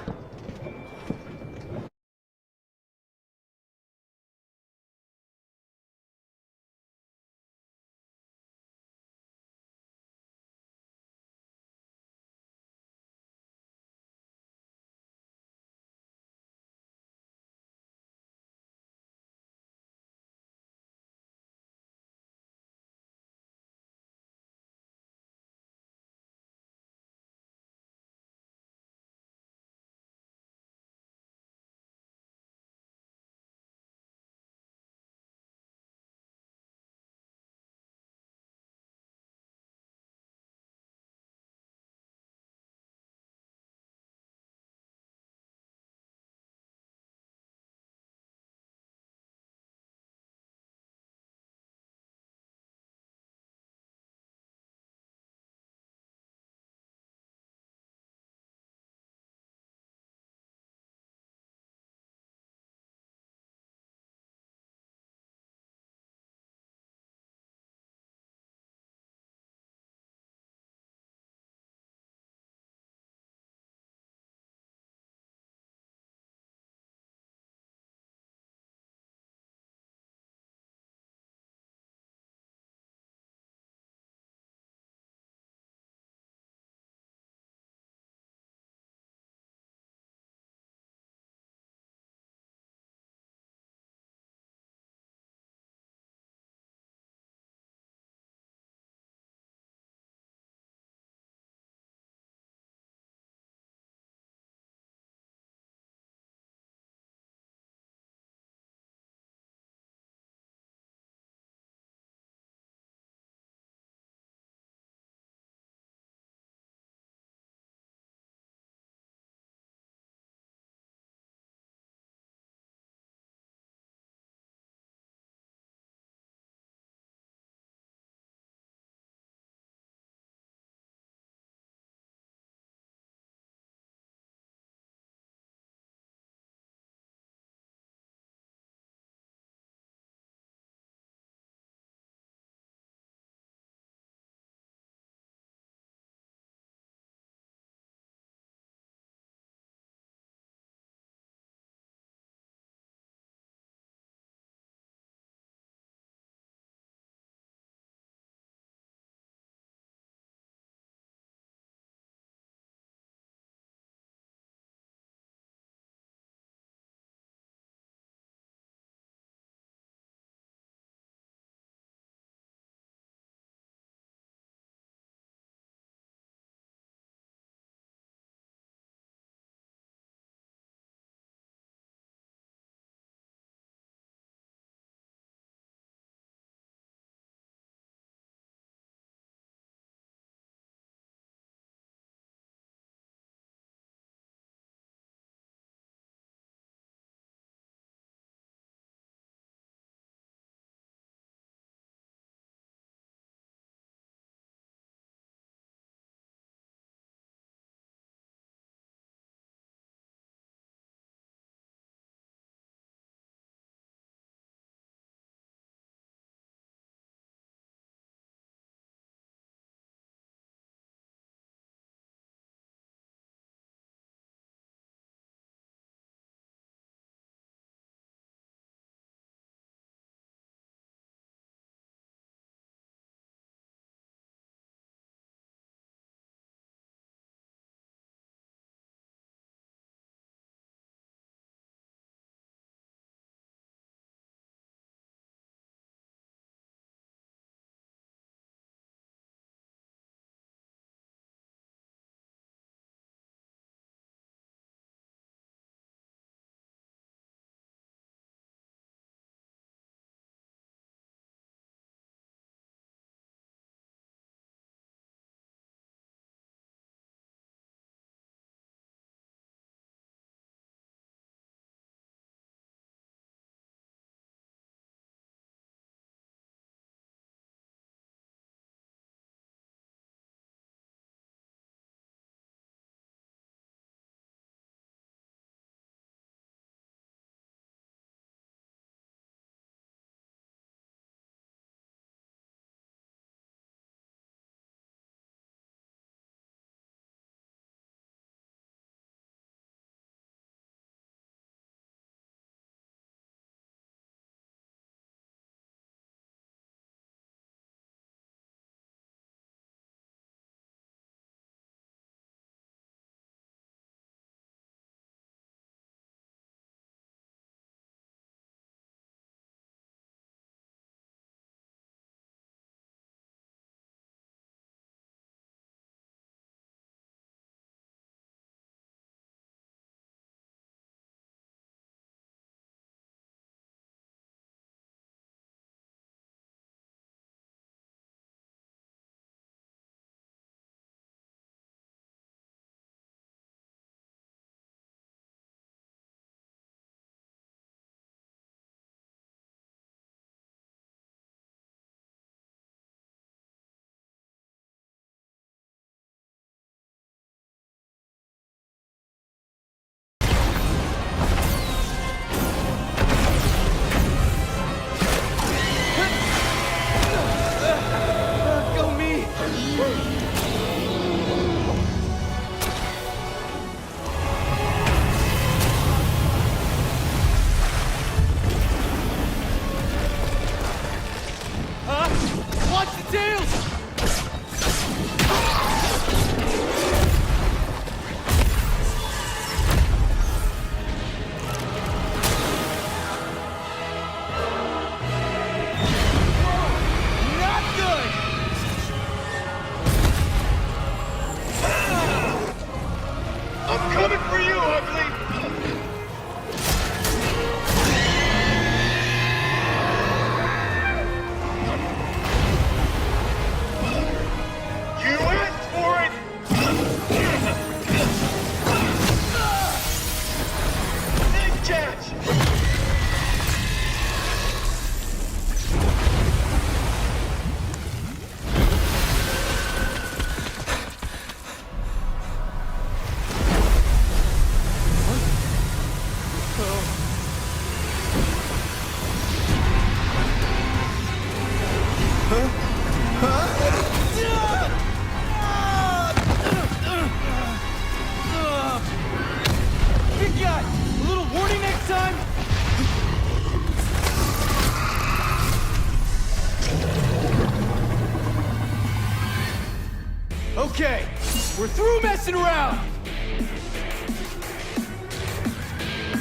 We're through messing around!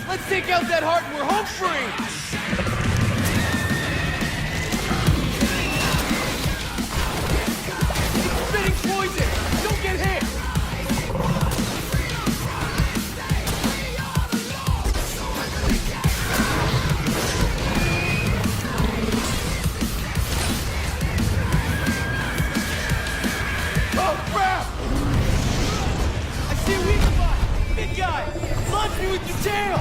Let's take out that heart and we're home free! Spitting poison! Don't get hit! Oh, crap! I see a weak spot! Big guy! Launch me with your tail!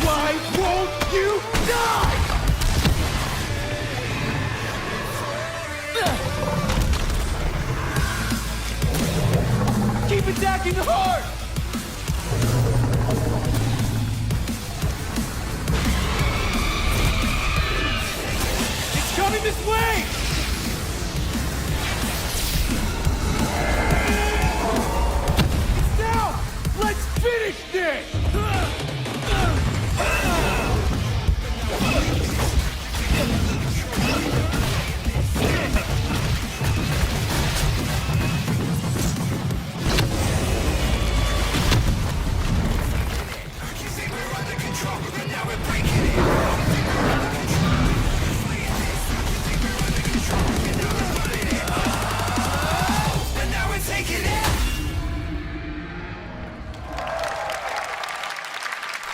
Why won't you die? Keep attacking the heart! It's coming this way! It's down! Let's finish this!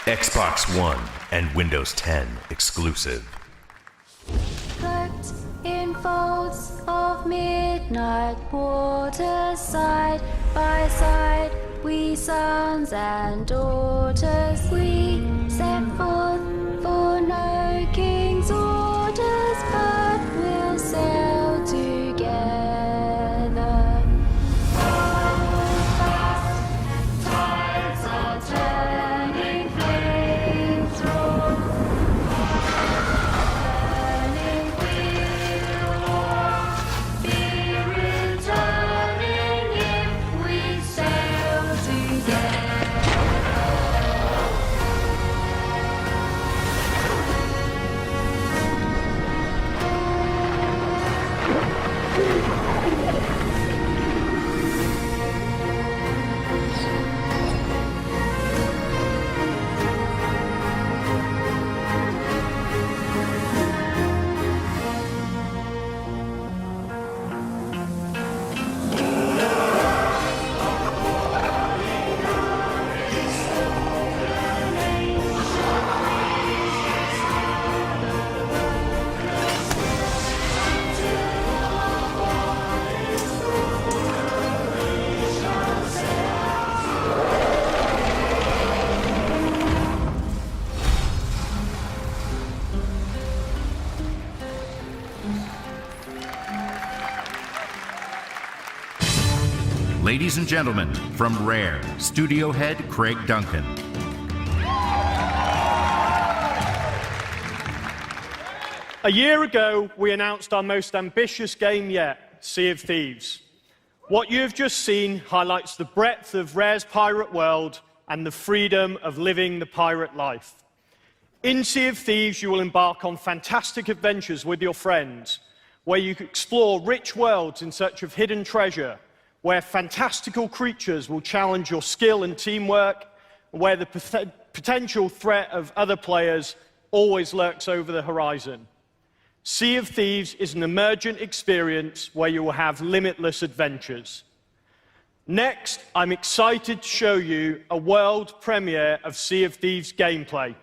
Xbox One and Windows 10 exclusive. Cloaked in folds of midnight water, side by side, we sons and daughters, we set forth for no king's orders, but we'll sail together. Tides are turning, flames roar. Burning wheel, be returning if we sail together. Ladies and gentlemen, from Rare, studio head Craig Duncan. A year ago, we announced our most ambitious game yet, Sea of Thieves. What you have just seen highlights the breadth of Rare's pirate world and the freedom of living the pirate life. In Sea of Thieves, you will embark on fantastic adventures with your friends, where you explore rich worlds in search of hidden treasure, where fantastical creatures will challenge your skill and teamwork, where the potential threat of other players always lurks over the horizon. Sea of Thieves is an emergent experience where you will have limitless adventures. Next, I'm excited to show you a world premiere of Sea of Thieves gameplay.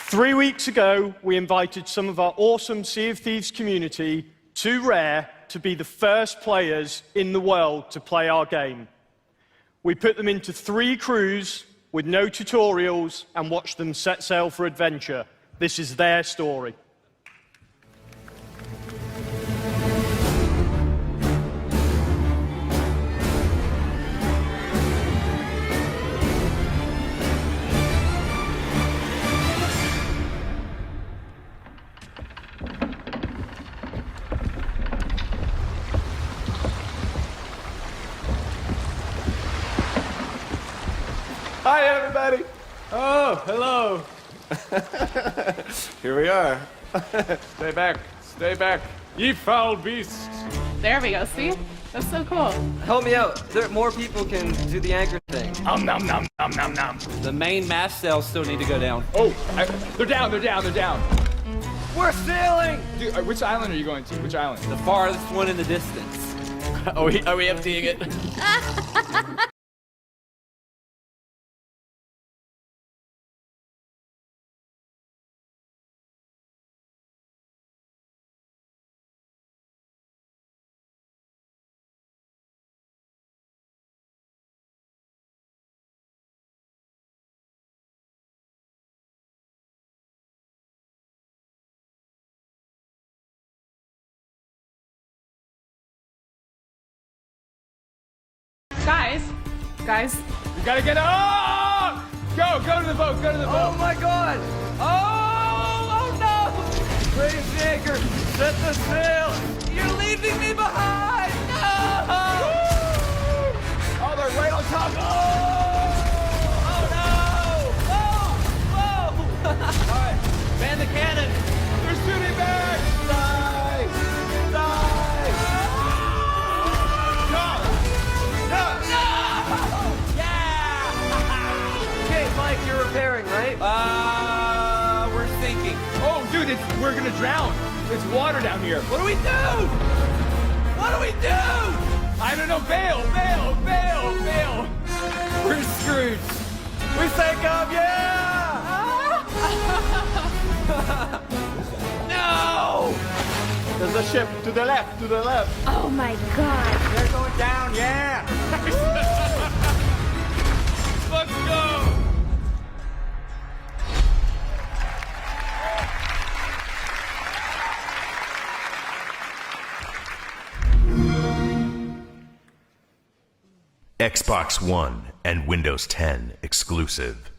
Three weeks ago, we invited some of our awesome Sea of Thieves community to Rare to be the first players in the world to play our game. We put them into 3 crews with no tutorials and watched them set sail for adventure. This is their story. hello. Here we are. Stay back, ye foul beasts. There we go, see? That's so cool. Help me out. More people can do the anchor thing. Nom nom nom nom nom nom. The main mast cells still need to go down. Oh, they're down. We're sailing! Dude, which island are you going to? Which island? The farthest one in the distance. Are we emptying it? Guys. We gotta get up! Go to the boat, Oh my god! Oh no! Raise the anchor! Set the sail! You're leaving me behind! No! Oh, they're right on top! Oh no! Whoa! Alright, man the cannon! They're shooting back! Die! Mike, you're repairing, right? We're sinking. Oh, dude, we're gonna drown. It's water down here. What do we do? I don't know. Bail. We're screwed. We sank up, yeah! No! There's a ship to the left. Oh my god. They're going down, yeah! Let's go! Xbox One and Windows 10 exclusive.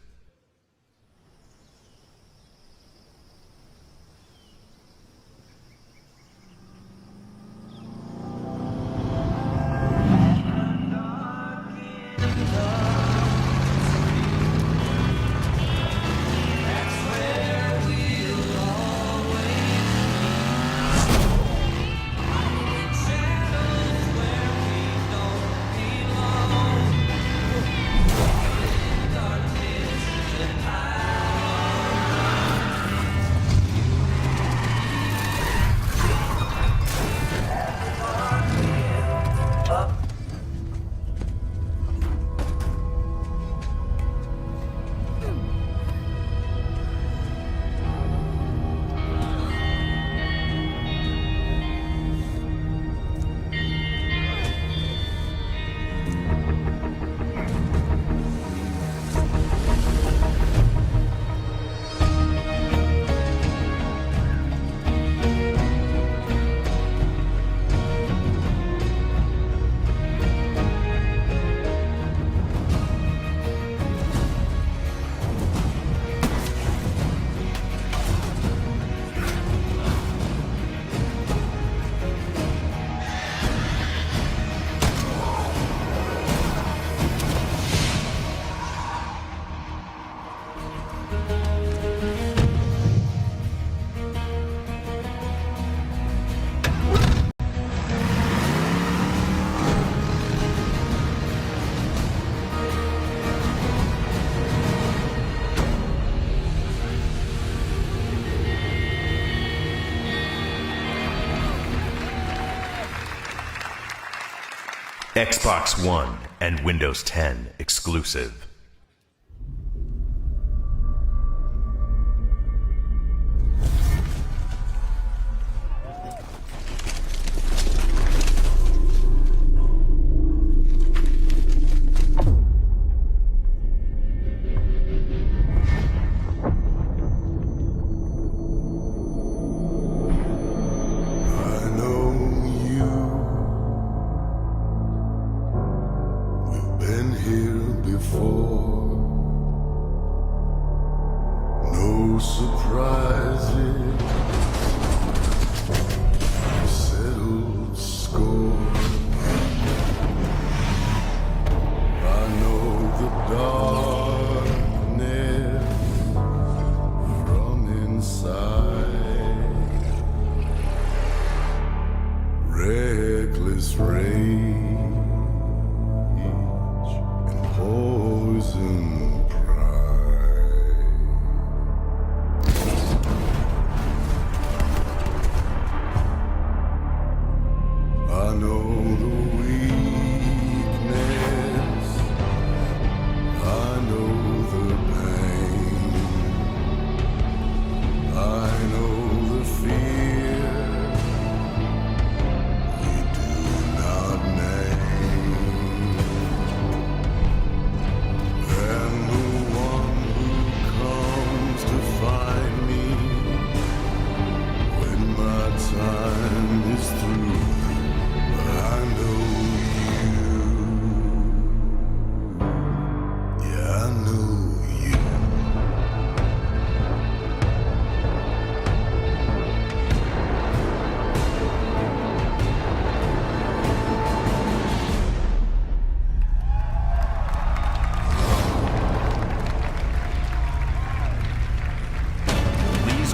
Xbox One and Windows 10 exclusive.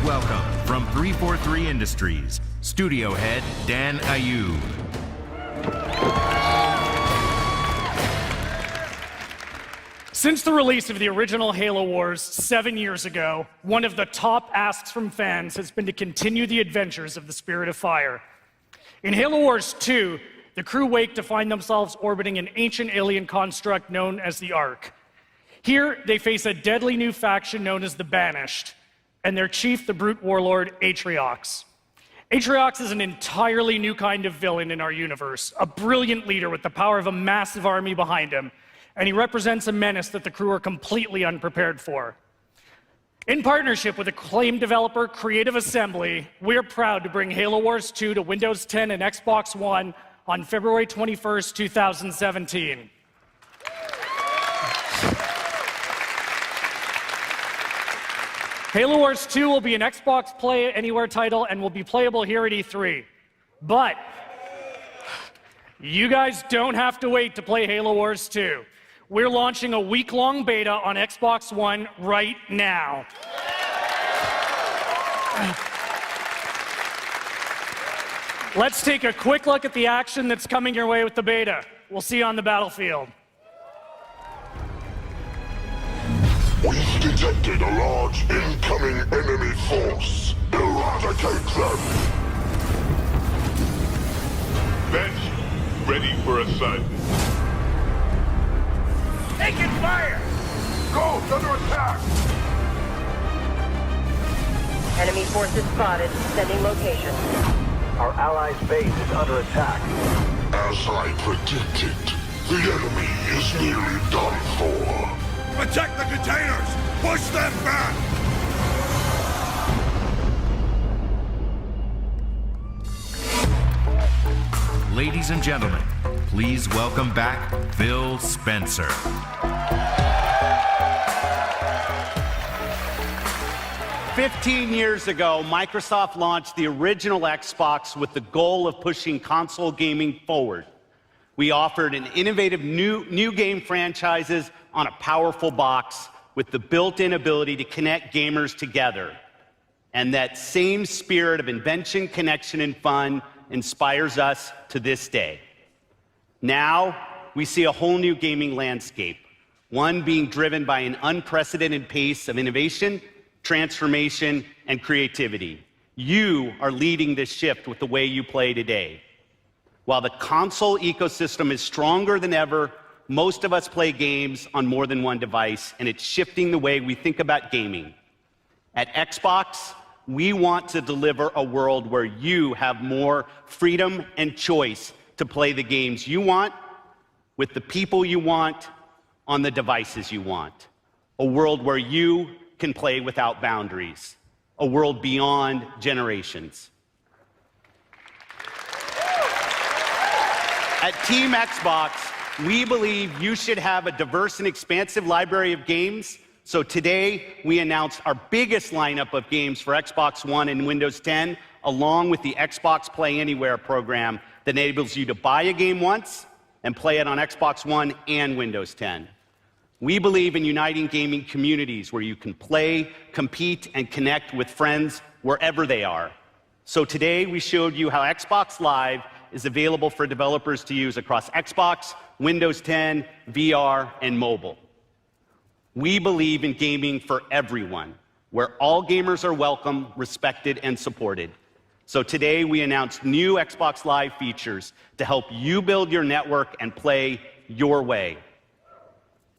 welcome from 343 Industries, studio head Dan Ayub. Since the release of the original Halo Wars 7 years ago, one of the top asks from fans has been to continue the adventures of the Spirit of Fire. In Halo Wars 2, the crew wake to find themselves orbiting an ancient alien construct known as the Ark. Here, they face a deadly new faction known as the Banished, and their chief, the brute warlord, Atriox. Atriox is an entirely new kind of villain in our universe, a brilliant leader with the power of a massive army behind him, and he represents a menace that the crew are completely unprepared for. In partnership with acclaimed developer Creative Assembly, we're proud to bring Halo Wars 2 to Windows 10 and Xbox One on February 21st, 2017. Halo Wars 2 will be an Xbox Play Anywhere title and will be playable here at E3. But you guys don't have to wait to play Halo Wars 2. We're launching a week-long beta on Xbox One right now. Let's take a quick look at the action that's coming your way with the beta. We'll see you on the battlefield. We've detected a large incoming enemy force. Eradicate them! Bench, ready for assignment. Taking fire! Ghost under attack! Enemy forces spotted. Sending location. Our allies' base is under attack. As I predicted, the enemy is nearly done for. Protect the containers! Push them back! Ladies and gentlemen, please welcome back Phil Spencer. "15 years ago, Microsoft launched the original Xbox with the goal of pushing console gaming forward. We offered an innovative new game franchises on a powerful box with the built-in ability to connect gamers together. And that same spirit of invention, connection, and fun inspires us to this day. Now, we see a whole new gaming landscape, one being driven by an unprecedented pace of innovation, transformation, and creativity. You are leading this shift with the way you play today. While the console ecosystem is stronger than ever, most of us play games on more than one device, and it's shifting the way we think about gaming. At Xbox, we want to deliver a world where you have more freedom and choice to play the games you want, with the people you want, on the devices you want. A world where you can play without boundaries. A world beyond generations. At Team Xbox, we believe you should have a diverse and expansive library of games. So today, we announced our biggest lineup of games for Xbox One and Windows 10, along with the Xbox Play Anywhere program that enables you to buy a game once and play it on Xbox One and Windows 10. We believe in uniting gaming communities where you can play, compete, and connect with friends wherever they are. So today, we showed you how Xbox Live is available for developers to use across Xbox, Windows 10, VR, and mobile. We believe in gaming for everyone, where all gamers are welcome, respected, and supported. So today, we announced new Xbox Live features to help you build your network and play your way.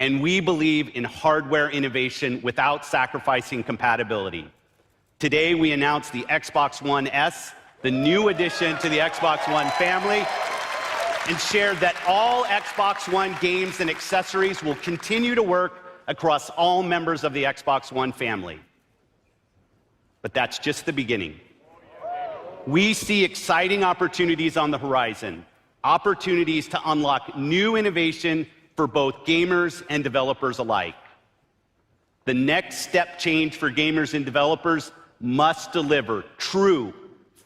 And we believe in hardware innovation without sacrificing compatibility. Today, we announced the Xbox One S, the new addition to the Xbox One family, and shared that all Xbox One games and accessories will continue to work across all members of the Xbox One family. But that's just the beginning. We see exciting opportunities on the horizon, opportunities to unlock new innovation for both gamers and developers alike. The next step change for gamers and developers must deliver true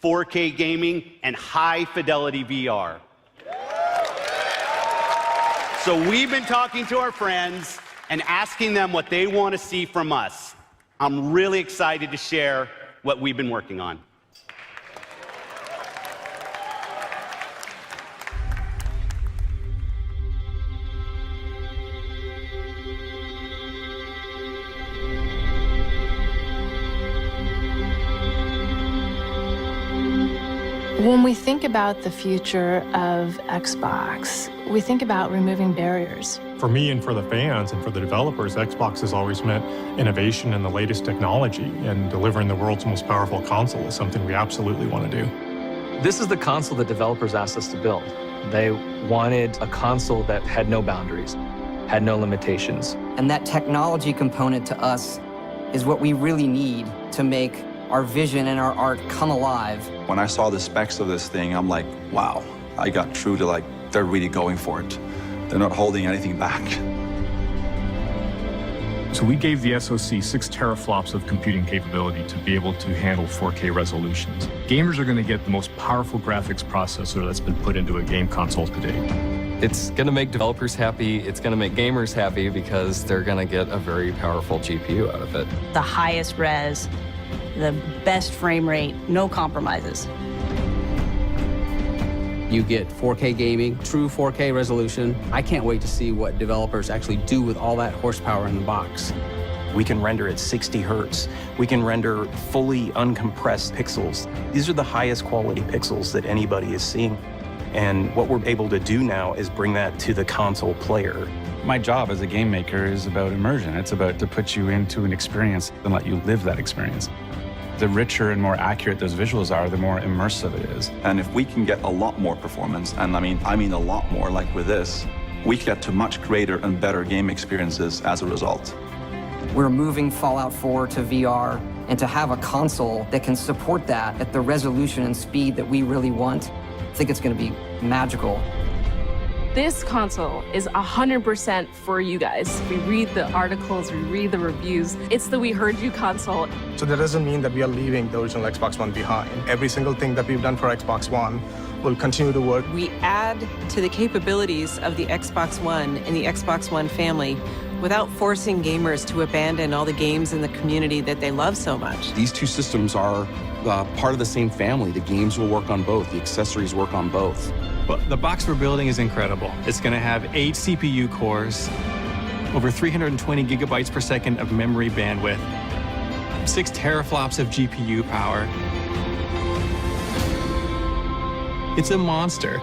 4K gaming and high-fidelity VR. So we've been talking to our friends and asking them what they want to see from us. I'm really excited to share what we've been working on. When we think about the future of Xbox, we think about removing barriers. For me and for the fans and for the developers, Xbox has always meant innovation and the latest technology, and delivering the world's most powerful console is something we absolutely want to do. This is the console that developers asked us to build. They wanted a console that had no boundaries, had no limitations. And that technology component to us is what we really need to make our vision and our art come alive. When I saw the specs of this thing, I'm like, wow, I got through to they're really going for it. They're not holding anything back. So we gave the SoC 6 teraflops of computing capability to be able to handle 4K resolutions. Gamers are going to get the most powerful graphics processor that's been put into a game console to date. It's going to make developers happy, it's going to make gamers happy because they're going to get a very powerful GPU out of it. The highest res, the best frame rate, no compromises. You get 4K gaming, true 4K resolution. I can't wait to see what developers actually do with all that horsepower in the box. We can render at 60 hertz. We can render fully uncompressed pixels. These are the highest quality pixels that anybody is seeing. And what we're able to do now is bring that to the console player. My job as a game maker is about immersion. It's about to put you into an experience and let you live that experience. The richer and more accurate those visuals are, the more immersive it is. And if we can get a lot more performance, and I mean a lot more, like with this, we get to much greater and better game experiences as a result. We're moving Fallout 4 to VR, and to have a console that can support that at the resolution and speed that we really want, I think it's going to be magical. This console is 100% for you guys. We read the articles, we read the reviews. It's the We Heard You console. So that doesn't mean that we are leaving the original Xbox One behind. Every single thing that we've done for Xbox One will continue to work. We add to the capabilities of the Xbox One and the Xbox One family without forcing gamers to abandon all the games in the community that they love so much. These two systems are part of the same family. The games will work on both. The accessories work on both. Well, the box we're building is incredible. It's going to have 8 CPU cores, over 320 gigabytes per second of memory bandwidth, 6 teraflops of GPU power. It's a monster.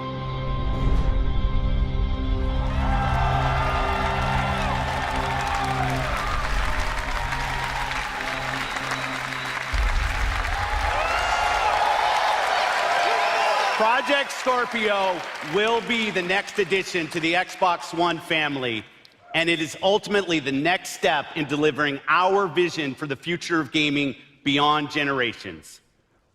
Project Scorpio will be the next addition to the Xbox One family, and it is ultimately the next step in delivering our vision for the future of gaming beyond generations.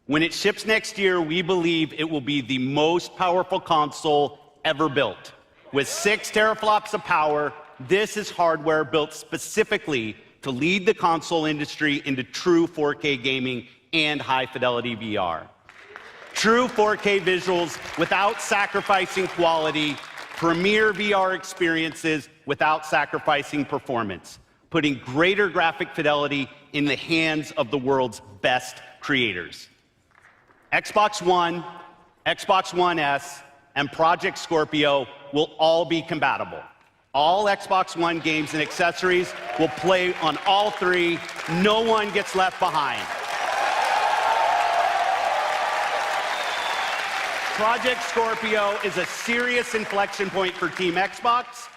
When it ships next year, we believe it will be the most powerful console ever built. With 6 teraflops of power, this is hardware built specifically to lead the console industry into true 4K gaming and high-fidelity VR. True 4K visuals without sacrificing quality, premier VR experiences without sacrificing performance, putting greater graphic fidelity in the hands of the world's best creators. Xbox One, Xbox One S, and Project Scorpio will all be compatible. All Xbox One games and accessories will play on all 3. No one gets left behind. Project Scorpio is a serious inflection point for Team Xbox,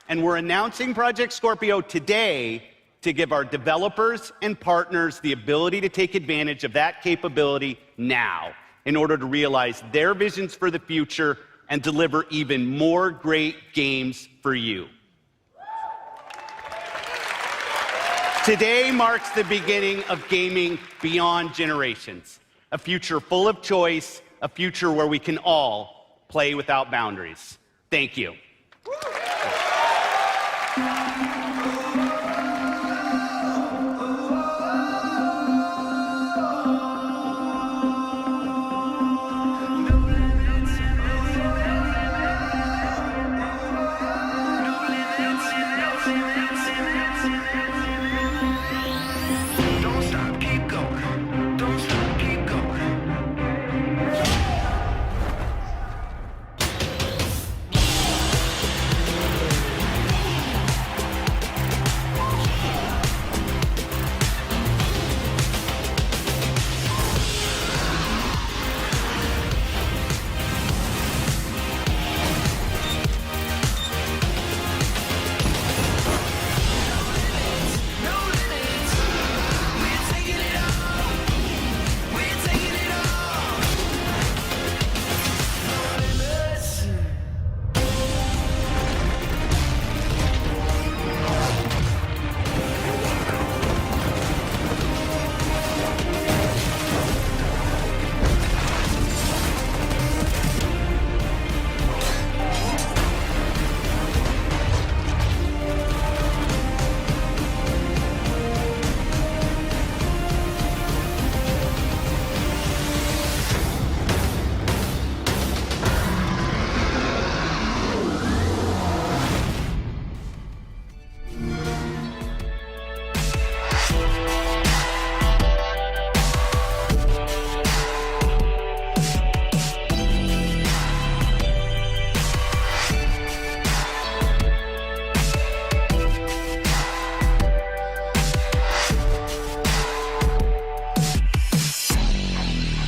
and we're announcing Project Scorpio today to give our developers and partners the ability to take advantage of that capability now in order to realize their visions for the future and deliver even more great games for you. Today marks the beginning of gaming beyond generations, a future full of choice, a future where we can all play without boundaries. Thank you.